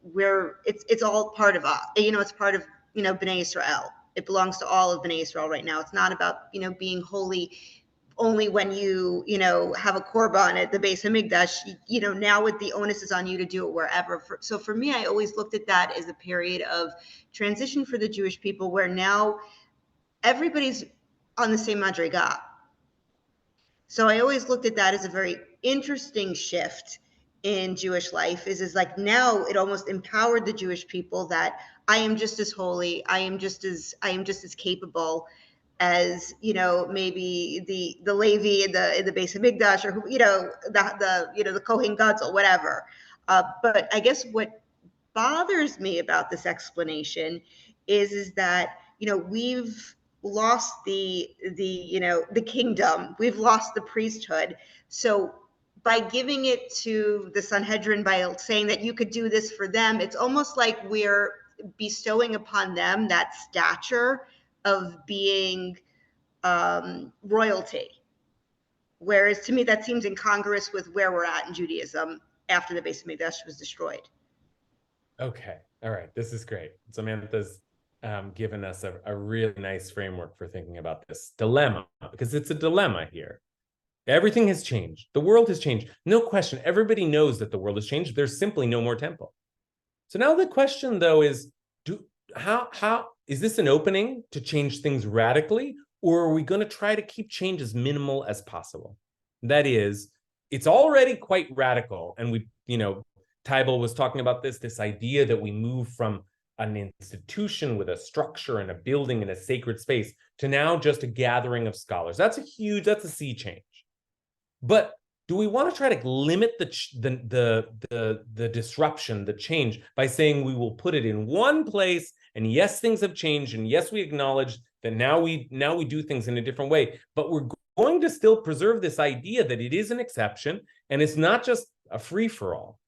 Where it's all part of us. It's part of Bnei Israel. It belongs to all of Bnei Israel right now. It's not about being holy only when you have a korban at the Beis Hamikdash. Now with the onus is on you to do it wherever. So for me, I always looked at that as a period of transition for the Jewish people, where now everybody's on the same madriga. So I always looked at that as a very interesting shift in Jewish life. Is like now it almost empowered the Jewish people that I am just as holy, I am just as capable as maybe the Levi in the Beis Hamikdash, or the Kohen Gadol, whatever. But I guess what bothers me about this explanation is that we've lost the kingdom, we've lost the priesthood. So by giving it to the Sanhedrin, by saying that you could do this for them, it's almost like we're bestowing upon them that stature of being royalty. Whereas to me, that seems incongruous with where we're at in Judaism after the Beis Hamikdash was destroyed. Okay, all right, this is great. Samantha's given us a really nice framework for thinking about this dilemma, because it's a dilemma here. Everything has changed. The world has changed. No question. Everybody knows that the world has changed. There's simply no more temple. So now the question, though, is how is this an opening to change things radically, Or are we going to try to keep change as minimal as possible? That is, it's already quite radical. And we, Tybal was talking about this idea that we move from an institution with a structure and a building and a sacred space to now just a gathering of scholars. That's a sea change. But do we want to try to limit the disruption, the change, by saying we will put it in one place, and yes, things have changed, and yes, we acknowledge that now we do things in a different way, but we're going to still preserve this idea that it is an exception and it's not just a free-for-all?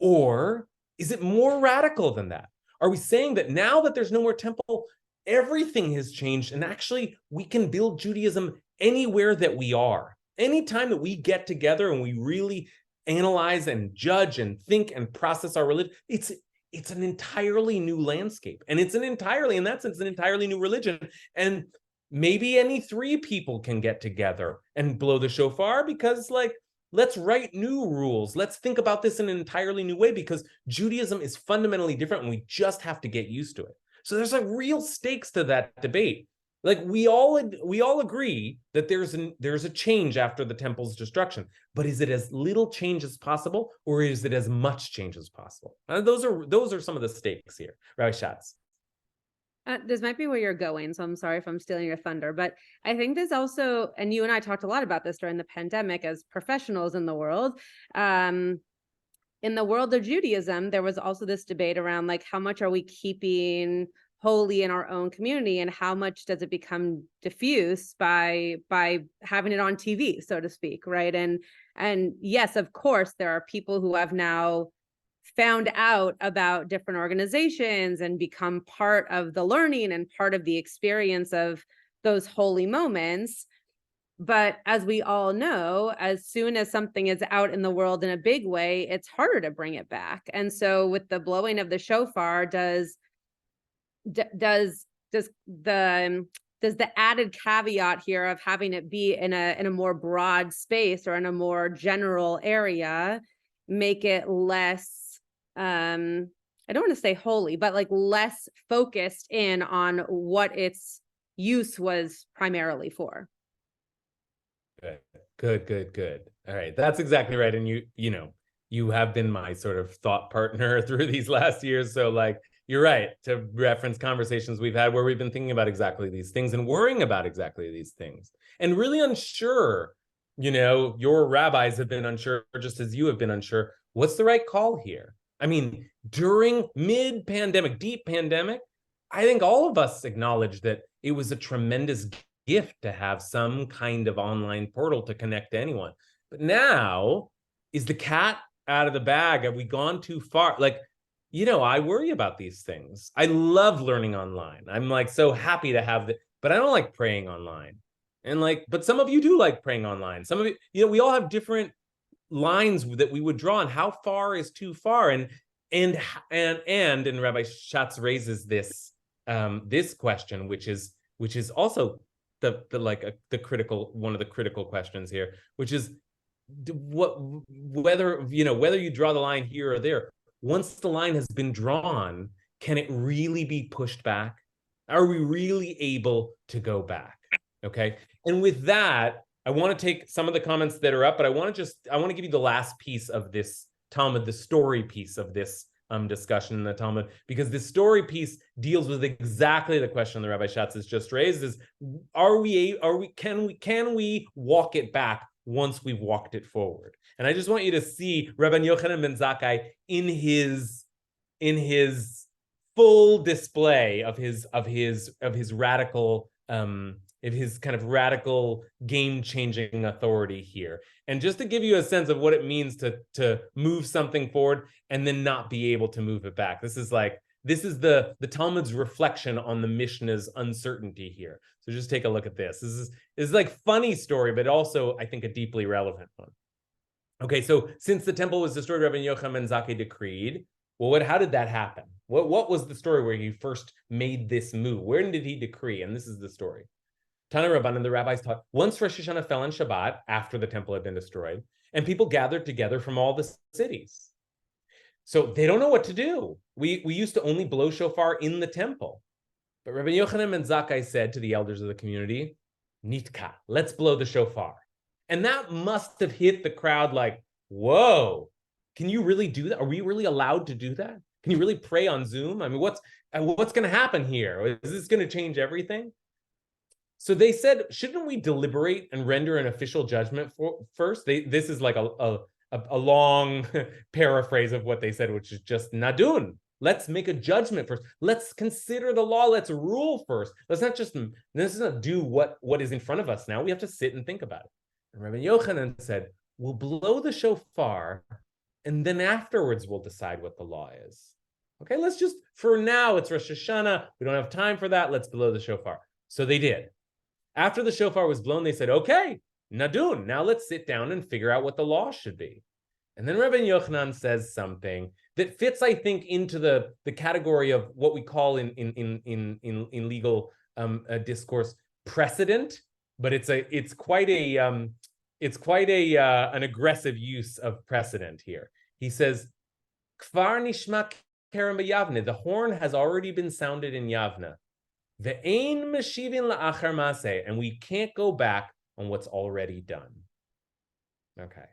Or is it more radical than that? Are we saying that now that there's no more temple, everything has changed, and actually we can build Judaism anywhere that we are? Anytime that we get together and we really analyze and judge and think and process our religion, it's an entirely new landscape. And it's in that sense, an entirely new religion. And maybe any three people can get together and blow the shofar, because let's write new rules. Let's think about this in an entirely new way, because Judaism is fundamentally different and we just have to get used to it. So there's real stakes to that debate. We all agree that there's a change after the temple's destruction, but is it as little change as possible, or is it as much change as possible? Those are some of the stakes here. Rabbi Schatz. This might be where you're going, so I'm sorry if I'm stealing your thunder, but I think there's also, and you and I talked a lot about this during the pandemic as professionals in the world. In the world of Judaism, there was also this debate around how much are we keeping holy in our own community, and how much does it become diffuse by having it on TV, so to speak, right? And yes, of course, there are people who have now found out about different organizations and become part of the learning and part of the experience of those holy moments. But as we all know, as soon as something is out in the world in a big way, it's harder to bring it back. And so with the blowing of the shofar, does the added caveat here of having it be in a more broad space or in a more general area make it less, I don't want to say holy, but less focused in on what its use was primarily for? Good. All right, that's exactly right. And you have been my sort of thought partner through these last years, so you're right to reference conversations we've had where we've been thinking about exactly these things and worrying about exactly these things and really unsure. Your rabbis have been unsure, just as you have been unsure. What's the right call here? I mean, during mid-pandemic, deep pandemic, I think all of us acknowledge that it was a tremendous gift to have some kind of online portal to connect to anyone. But now, is the cat out of the bag? Have we gone too far? I worry about these things. I love learning online. I'm so happy to have but I don't like praying online. And but some of you do like praying online. Some of you, we all have different lines that we would draw on. How far is too far? And Rabbi Schatz raises this question, which is also the critical, one of the critical questions here, which is whether you draw the line here or there. Once the line has been drawn, can it really be pushed back? Are we really able to go back? Okay. And with that, I want to take some of the comments that are up, but I want to give you the last piece of this Talmud, the story piece of this discussion in the Talmud, because this story piece deals with exactly the question that Rabbi Schatz has just raised: is can we walk it back once we've walked it forward? And I just want you to see Rabbi Yochanan ben Zakkai in his full display of his radical of his kind of radical game-changing authority here. And just to give you a sense of what it means to move something forward and then not be able to move it back. This is the Talmud's reflection on the Mishnah's uncertainty here. So just take a look at this. This is funny story, but also I think a deeply relevant one. Okay, so since the temple was destroyed, Rabbi Yochanan ben Zakkai decreed. Well, how did that happen? What was the story where he first made this move? Where did he decree? And this is the story. Tana Rabban and the rabbis taught, once Rosh Hashanah fell on Shabbat after the temple had been destroyed, and people gathered together from all the cities. So they don't know what to do. We used to only blow shofar in the temple. But Rabbi Yochanan ben Zakkai said to the elders of the community, Nitka, let's blow the shofar. And that must have hit the crowd like, whoa, can you really do that? Are we really allowed to do that? Can you really pray on Zoom? I mean, what's going to happen here? Is this going to change everything? So they said, shouldn't we deliberate and render an official judgment first? This is like a long paraphrase of what they said, which is just nadun. Let's make a judgment first. Let's consider the law. Let's rule first. Let's not do what is in front of us now. We have to sit and think about it. And Rabbi Yochanan said, we'll blow the shofar, and then afterwards we'll decide what the law is. Okay, let's just, for now, it's Rosh Hashanah. We don't have time for that. Let's blow the shofar. So they did. After the shofar was blown, they said, okay, nadun, now let's sit down and figure out what the law should be. And then Rabbi Yochanan says something that fits, I think, into the category of what we call in legal discourse precedent, but it's quite an aggressive use of precedent here. He says, Kfar nishma kerem b'Yavne, the horn has already been sounded in Yavna. Ve'ein meshivin la'achar maseh, and we can't go back on what's already done. Okay,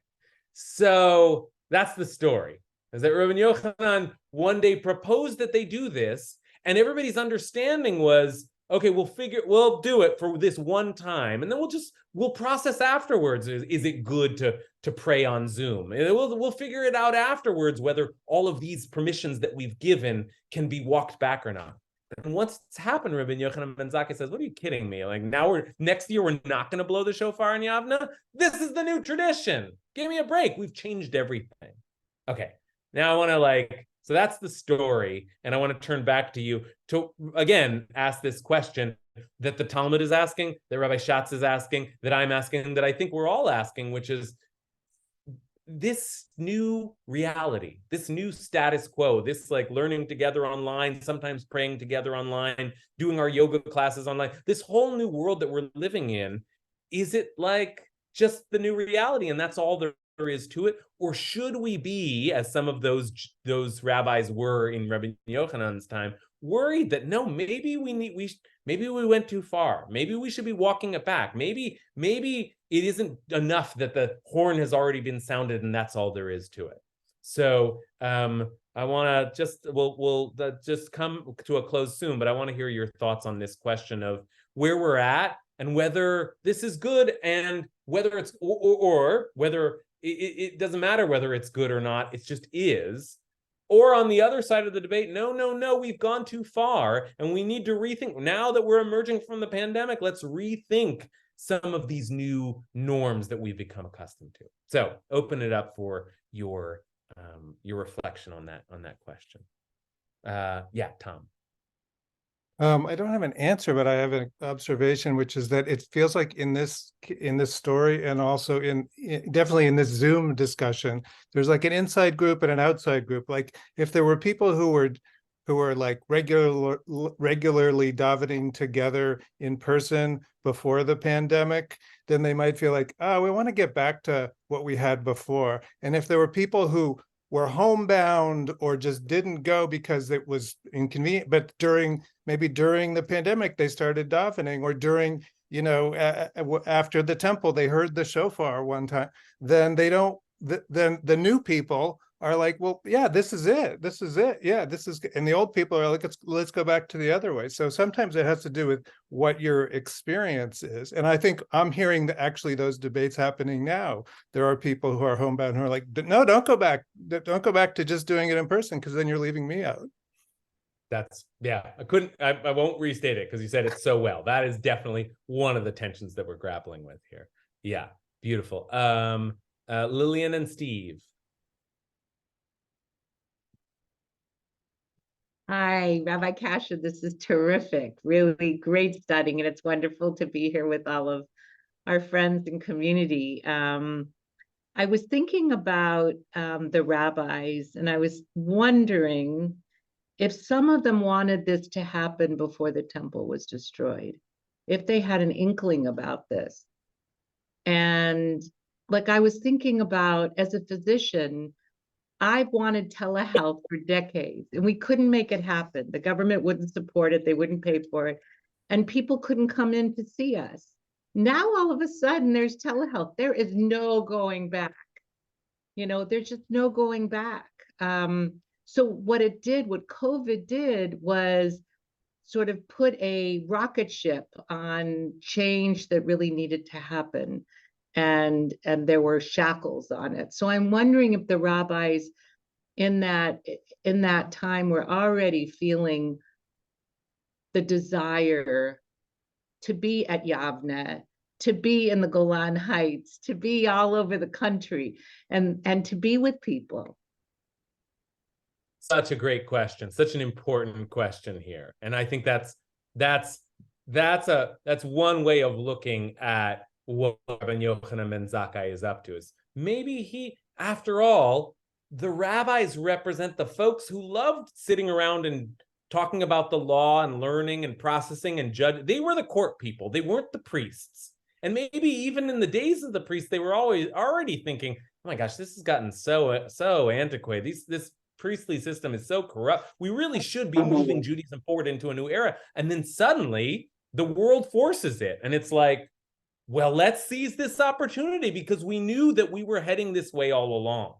so that's the story. Is that Rabbi Yochanan one day proposed that they do this, and everybody's understanding was, okay, we'll do it for this one time, and then we'll process afterwards. Is it good to pray on Zoom? And we'll figure it out afterwards whether all of these permissions that we've given can be walked back or not. And once it's happened, Rabbi Yochanan ben Zakkai says, what are you kidding me? Like next year, we're not going to blow the shofar in Yavna? This is the new tradition. Give me a break. We've changed everything. Okay, now I want to so that's the story. And I want to turn back to you to, again, ask this question that the Talmud is asking, that Rabbi Schatz is asking, that I'm asking, that I think we're all asking, which is, this new reality, this new status quo, this learning together online, sometimes praying together online, doing our yoga classes online, this whole new world that we're living in, is it just the new reality and that's all there is to it? Or should we be, as some of those rabbis were in Rabbi Yochanan's time, worried that no, maybe we went too far. Maybe we should be walking it back. Maybe it isn't enough that the horn has already been sounded and that's all there is to it. So I want to we'll just come to a close soon, but I want to hear your thoughts on this question of where we're at and whether this is good and whether it's or whether it doesn't matter whether it's good or not. It just is. Or on the other side of the debate, no, we've gone too far and we need to rethink. Now that we're emerging from the pandemic, let's rethink some of these new norms that we've become accustomed to. So open it up for your reflection on that question. Yeah, Tom. I don't have an answer, but I have an observation, which is that it feels like in this story, and also definitely in this Zoom discussion, there's an inside group and an outside group. If there were people who were regularly davening together in person before the pandemic, then they might feel we want to get back to what we had before. And if there were people who were homebound or just didn't go because it was inconvenient, but during the pandemic, they started davening, or during, after the temple, they heard the shofar one time, then then the new people are well, yeah, this is it. Yeah, this is, and the old people are let's go back to the other way. So sometimes it has to do with what your experience is. And I think I'm hearing actually those debates happening now. There are people who are homebound who are no, don't go back. Don't go back to just doing it in person, because then you're leaving me out. I won't restate it because you said it so well. That is definitely one of the tensions that we're grappling with here. Yeah, beautiful. Lillian and Steve. Hi, Rabbi Kasher. This is terrific. Really great studying, and it's wonderful to be here with all of our friends and community. I was thinking about the rabbis, and I was wondering if some of them wanted this to happen before the temple was destroyed, if they had an inkling about this. And I was thinking about, as a physician, I've wanted telehealth for decades, and we couldn't make it happen. The government wouldn't support it. They wouldn't pay for it. And people couldn't come in to see us. Now, all of a sudden, there's telehealth. There is no going back. There's just no going back. So what COVID did was sort of put a rocket ship on change that really needed to happen. And there were shackles on it. So I'm wondering if the rabbis in that time were already feeling the desire to be at Yavne, to be in the Golan Heights, to be all over the country, and to be with people. Such a great question, such an important question here, and I think that's one way of looking at what Rabbi Yochanan ben Zakkai is up to. Is maybe after all, the rabbis represent the folks who loved sitting around and talking about the law and learning and processing and judge. They were the court people. They weren't the priests. And maybe even in the days of the priests, they were already thinking, oh my gosh, this has gotten so antiquated. This priestly system is so corrupt. We really should be moving Judaism forward into a new era. And then suddenly the world forces it. And it's like, well, let's seize this opportunity because we knew that we were heading this way all along.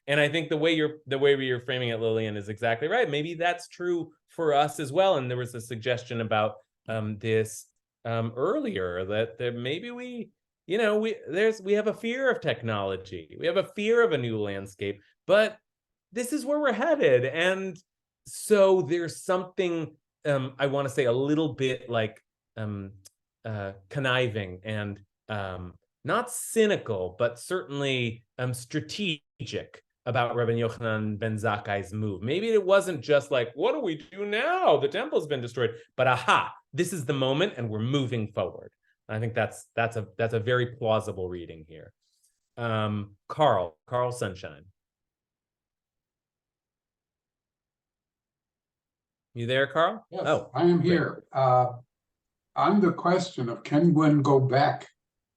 And I think the way you're framing it, Lillian, is exactly right. Maybe that's true for us as well. And there was a suggestion about this earlier that maybe we have a fear of technology, we have a fear of a new landscape, but this is where we're headed. And so there's something I want to say a little bit like conniving and not cynical, but certainly strategic about Rabbi Yochanan ben Zakkai's move. Maybe it wasn't just like, what do we do now? The temple's been destroyed, but this is the moment and we're moving forward. I think that's a very plausible reading here. Carl Sunshine. You there, Carl? Yes, oh, I am here. On the question of can one go back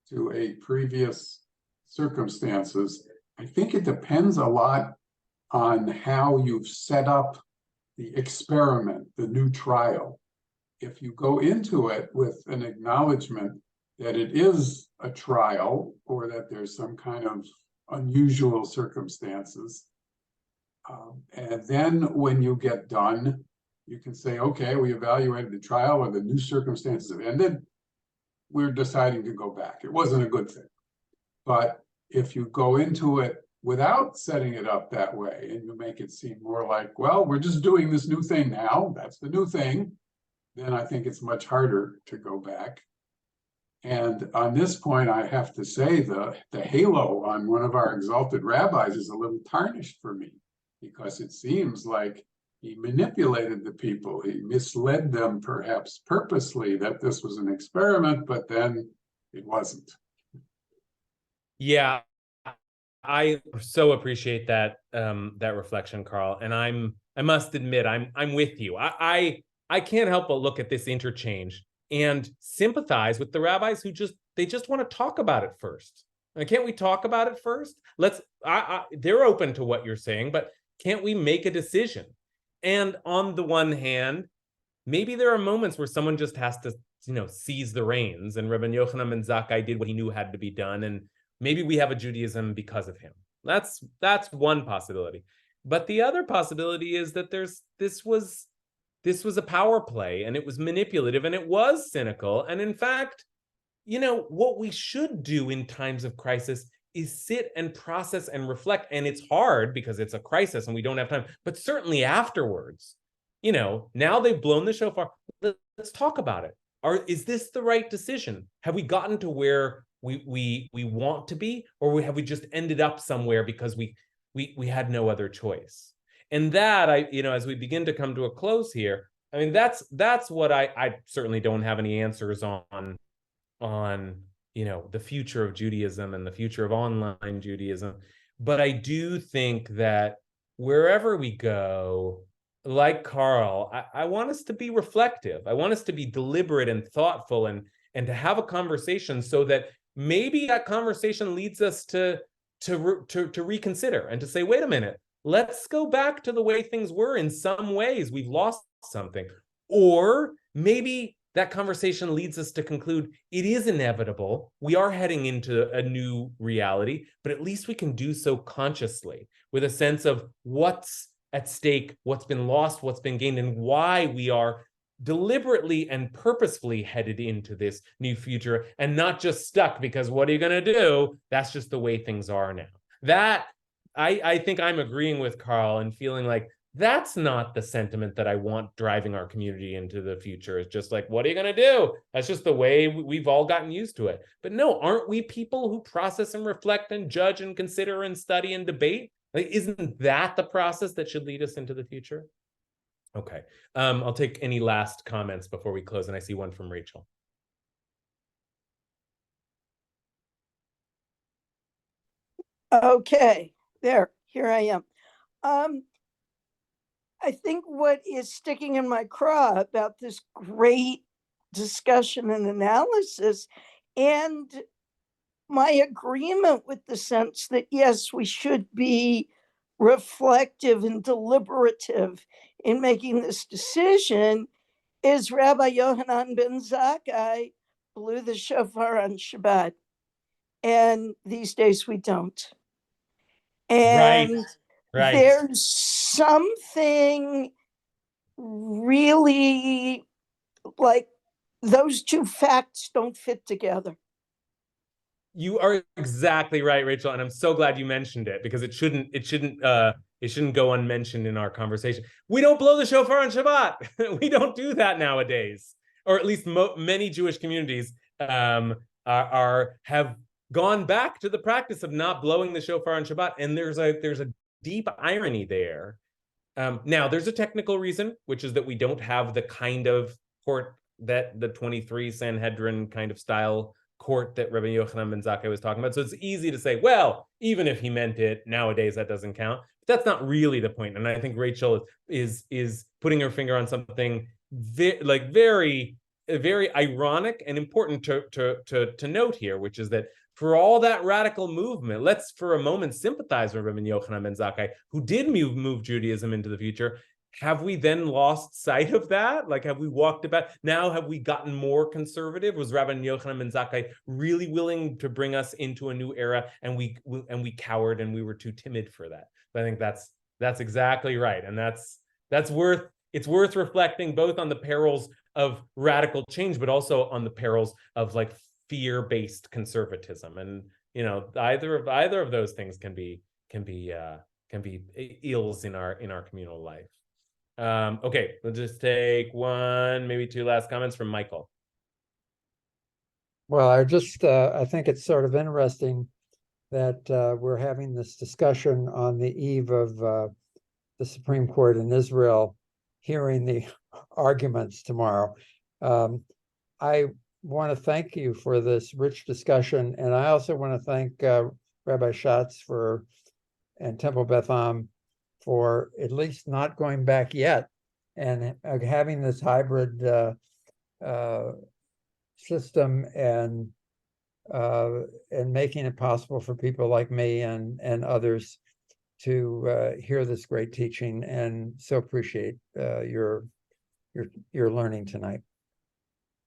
to a previous circumstances, I think it depends a lot on how you've set up the experiment, the new trial. If you go into it with an acknowledgement that it is a trial or that there's some kind of unusual circumstances, and then when you get done, you can say, okay, we evaluated the trial or the new circumstances have ended. We're deciding to go back. It wasn't a good thing. But if you go into it without setting it up that way and you make it seem more like, well, we're just doing this new thing now, that's the new thing, then I think it's much harder to go back. And on this point, I have to say the halo on one of our exalted rabbis is a little tarnished for me because it seems like he manipulated the people. He misled them perhaps purposely that this was an experiment, but then it wasn't. Yeah, I so appreciate that reflection, Carl. And I must admit, I'm with you. I can't help but look at this interchange and sympathize with the rabbis who just want to talk about it first. Can't we talk about it first? They're open to what you're saying, but can't we make a decision? And on the one hand, maybe there are moments where someone just has to, seize the reins. And Rabbi Yochanan ben Zakkai did what he knew had to be done. And maybe we have a Judaism because of him. That's one possibility. But the other possibility is that this was a power play and it was manipulative and it was cynical. And in fact, what we should do in times of crisis is sit and process and reflect. And it's hard because it's a crisis and we don't have time, but certainly afterwards, now they've blown the shofar. Let's talk about it. Is this the right decision? Have we gotten to where we want to be, or have we just ended up somewhere because we had no other choice? And that as we begin to come to a close here, I mean, that's what I certainly don't have any answers on the future of Judaism and the future of online Judaism. But I do think that wherever we go, like Carl, I want us to be reflective. I want us to be deliberate and thoughtful and to have a conversation so that maybe that conversation leads us to reconsider and to say, wait a minute, let's go back to the way things were. In some ways, we've lost something. Or maybe that conversation leads us to conclude it is inevitable. We are heading into a new reality, but at least we can do so consciously with a sense of what's at stake, what's been lost, what's been gained, and why we are deliberately and purposefully headed into this new future and not just stuck because what are you going to do? That's just the way things are now. That I think I'm agreeing with Carl and feeling like that's not the sentiment that I want driving our community into the future. It's just like, what are you going to do? That's just the way we've all gotten used to it. But no, aren't we people who process and reflect and judge and consider and study and debate? Like, isn't that the process that should lead us into the future? Okay, I'll take any last comments before we close, and I see one from Rachel. Okay, here I am. I think what is sticking in my craw about this great discussion and analysis, and my agreement with the sense that, yes, we should be reflective and deliberative in making this decision, is Rabbi Yohanan ben Zakkai blew the shofar on Shabbat. And these days we don't. And right. There's something really like those two facts don't fit together. You are exactly right, Rachel, and I'm so glad you mentioned it because it shouldn't go unmentioned in our conversation. We don't blow the shofar on Shabbat. We don't do that nowadays, or at least many Jewish communities have gone back to the practice of not blowing the shofar on Shabbat, and there's a deep irony there. Now, there's a technical reason, which is that we don't have the kind of court that the 23 Sanhedrin kind of style court that Rabbi Yochanan ben Zakkai was talking about. So it's easy to say, well, even if he meant it, nowadays that doesn't count. But that's not really the point. And I think Rachel is putting her finger on something very ironic and important to note here, which is that for all that radical movement, let's for a moment sympathize with Rabbi Yochanan ben Zakkai, who did move Judaism into the future. Have we then lost sight of that? Like, have we walked about now? Have we gotten more conservative? Was Rabbi Yochanan ben Zakkai really willing to bring us into a new era, and we cowered and we were too timid for that? But I think that's exactly right, and it's worth reflecting both on the perils of radical change, but also on the perils of like fear-based conservatism. And either of those things can be ills in our communal life. Okay, we'll just take one, maybe two last comments from Michael. Well, I think it's sort of interesting that we're having this discussion on the eve of the Supreme Court in Israel hearing the arguments tomorrow. I want to thank you for this rich discussion, and I also want to thank Rabbi Schatz and Temple Beth Am for at least not going back yet and having this hybrid system and making it possible for people like me and others to hear this great teaching, and so appreciate your learning tonight.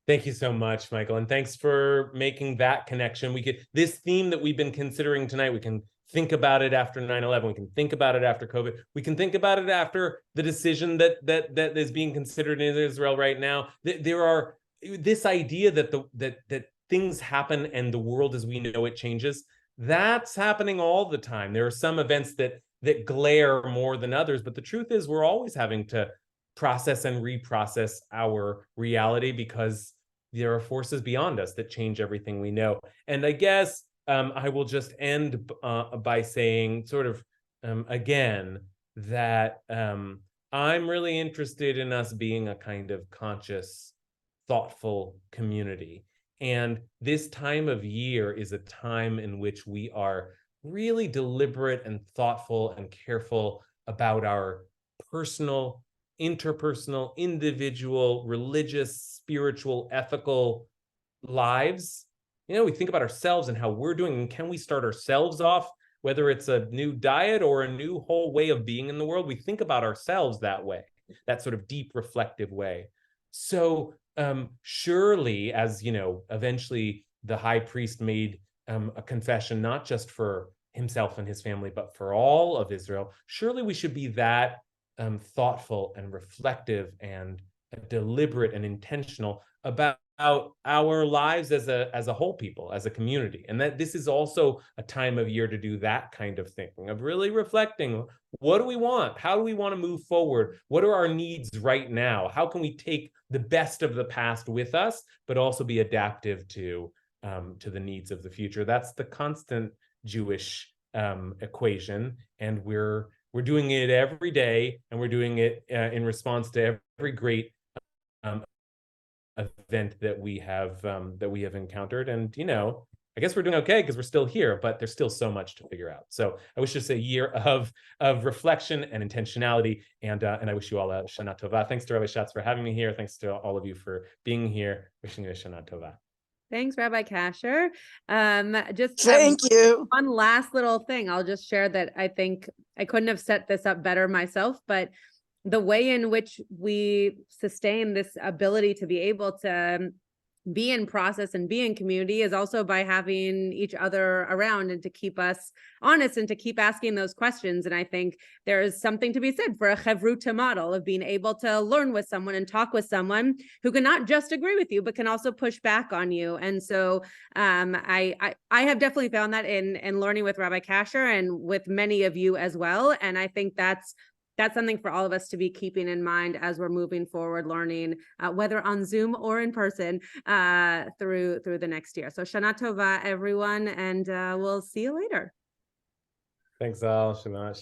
Thank you so much, Michael, and thanks for making that connection. This theme that we've been considering tonight, we can think about it after 9/11. We can think about it after COVID. We can think about it after the decision that is being considered in Israel right now. There are this idea that things happen and the world as we know it changes. That's happening all the time. There are some events that glare more than others, but the truth is we're always having to process and reprocess our reality because there are forces beyond us that change everything we know. And I guess I will just end by saying sort of again that I'm really interested in us being a kind of conscious, thoughtful community. And this time of year is a time in which we are really deliberate and thoughtful and careful about our personal, interpersonal, individual, religious, spiritual, ethical lives. We think about ourselves and how we're doing, and can we start ourselves off, whether it's a new diet or a new whole way of being in the world? We think about ourselves that way, that sort of deep reflective way. So surely, as you know, eventually the high priest made a confession, not just for himself and his family, but for all of Israel. Surely we should be that thoughtful and reflective and deliberate and intentional about our lives as a whole people, as a community. And that this is also a time of year to do that kind of thinking, of really reflecting, what do we want? How do we want to move forward? What are our needs right now? How can we take the best of the past with us, but also be adaptive to the needs of the future? That's the constant Jewish equation, and we're doing it every day, and we're doing it in response to every great event that we have encountered. And I guess we're doing okay because we're still here, but there's still so much to figure out. So I wish us a year of reflection and intentionality, and I wish you all a Shana Tova. Thanks to Rabbi Schatz for having me here. Thanks to all of you for being here. Wishing you a Shana Tova. Thanks, Rabbi Kasher. Just Thank you. one last little thing. I'll just share that I think I couldn't have set this up better myself, but the way in which we sustain this ability to be able to be in process and be in community is also by having each other around, and to keep us honest and to keep asking those questions. And I think there is something to be said for a chevruta model of being able to learn with someone and talk with someone who can not just agree with you, but can also push back on you. And so I have definitely found that in learning with Rabbi Kasher and with many of you as well. And I think that's something for all of us to be keeping in mind as we're moving forward, learning, whether on Zoom or in person, through the next year. So Shana Tova, everyone, and we'll see you later. Thanks all. Shana.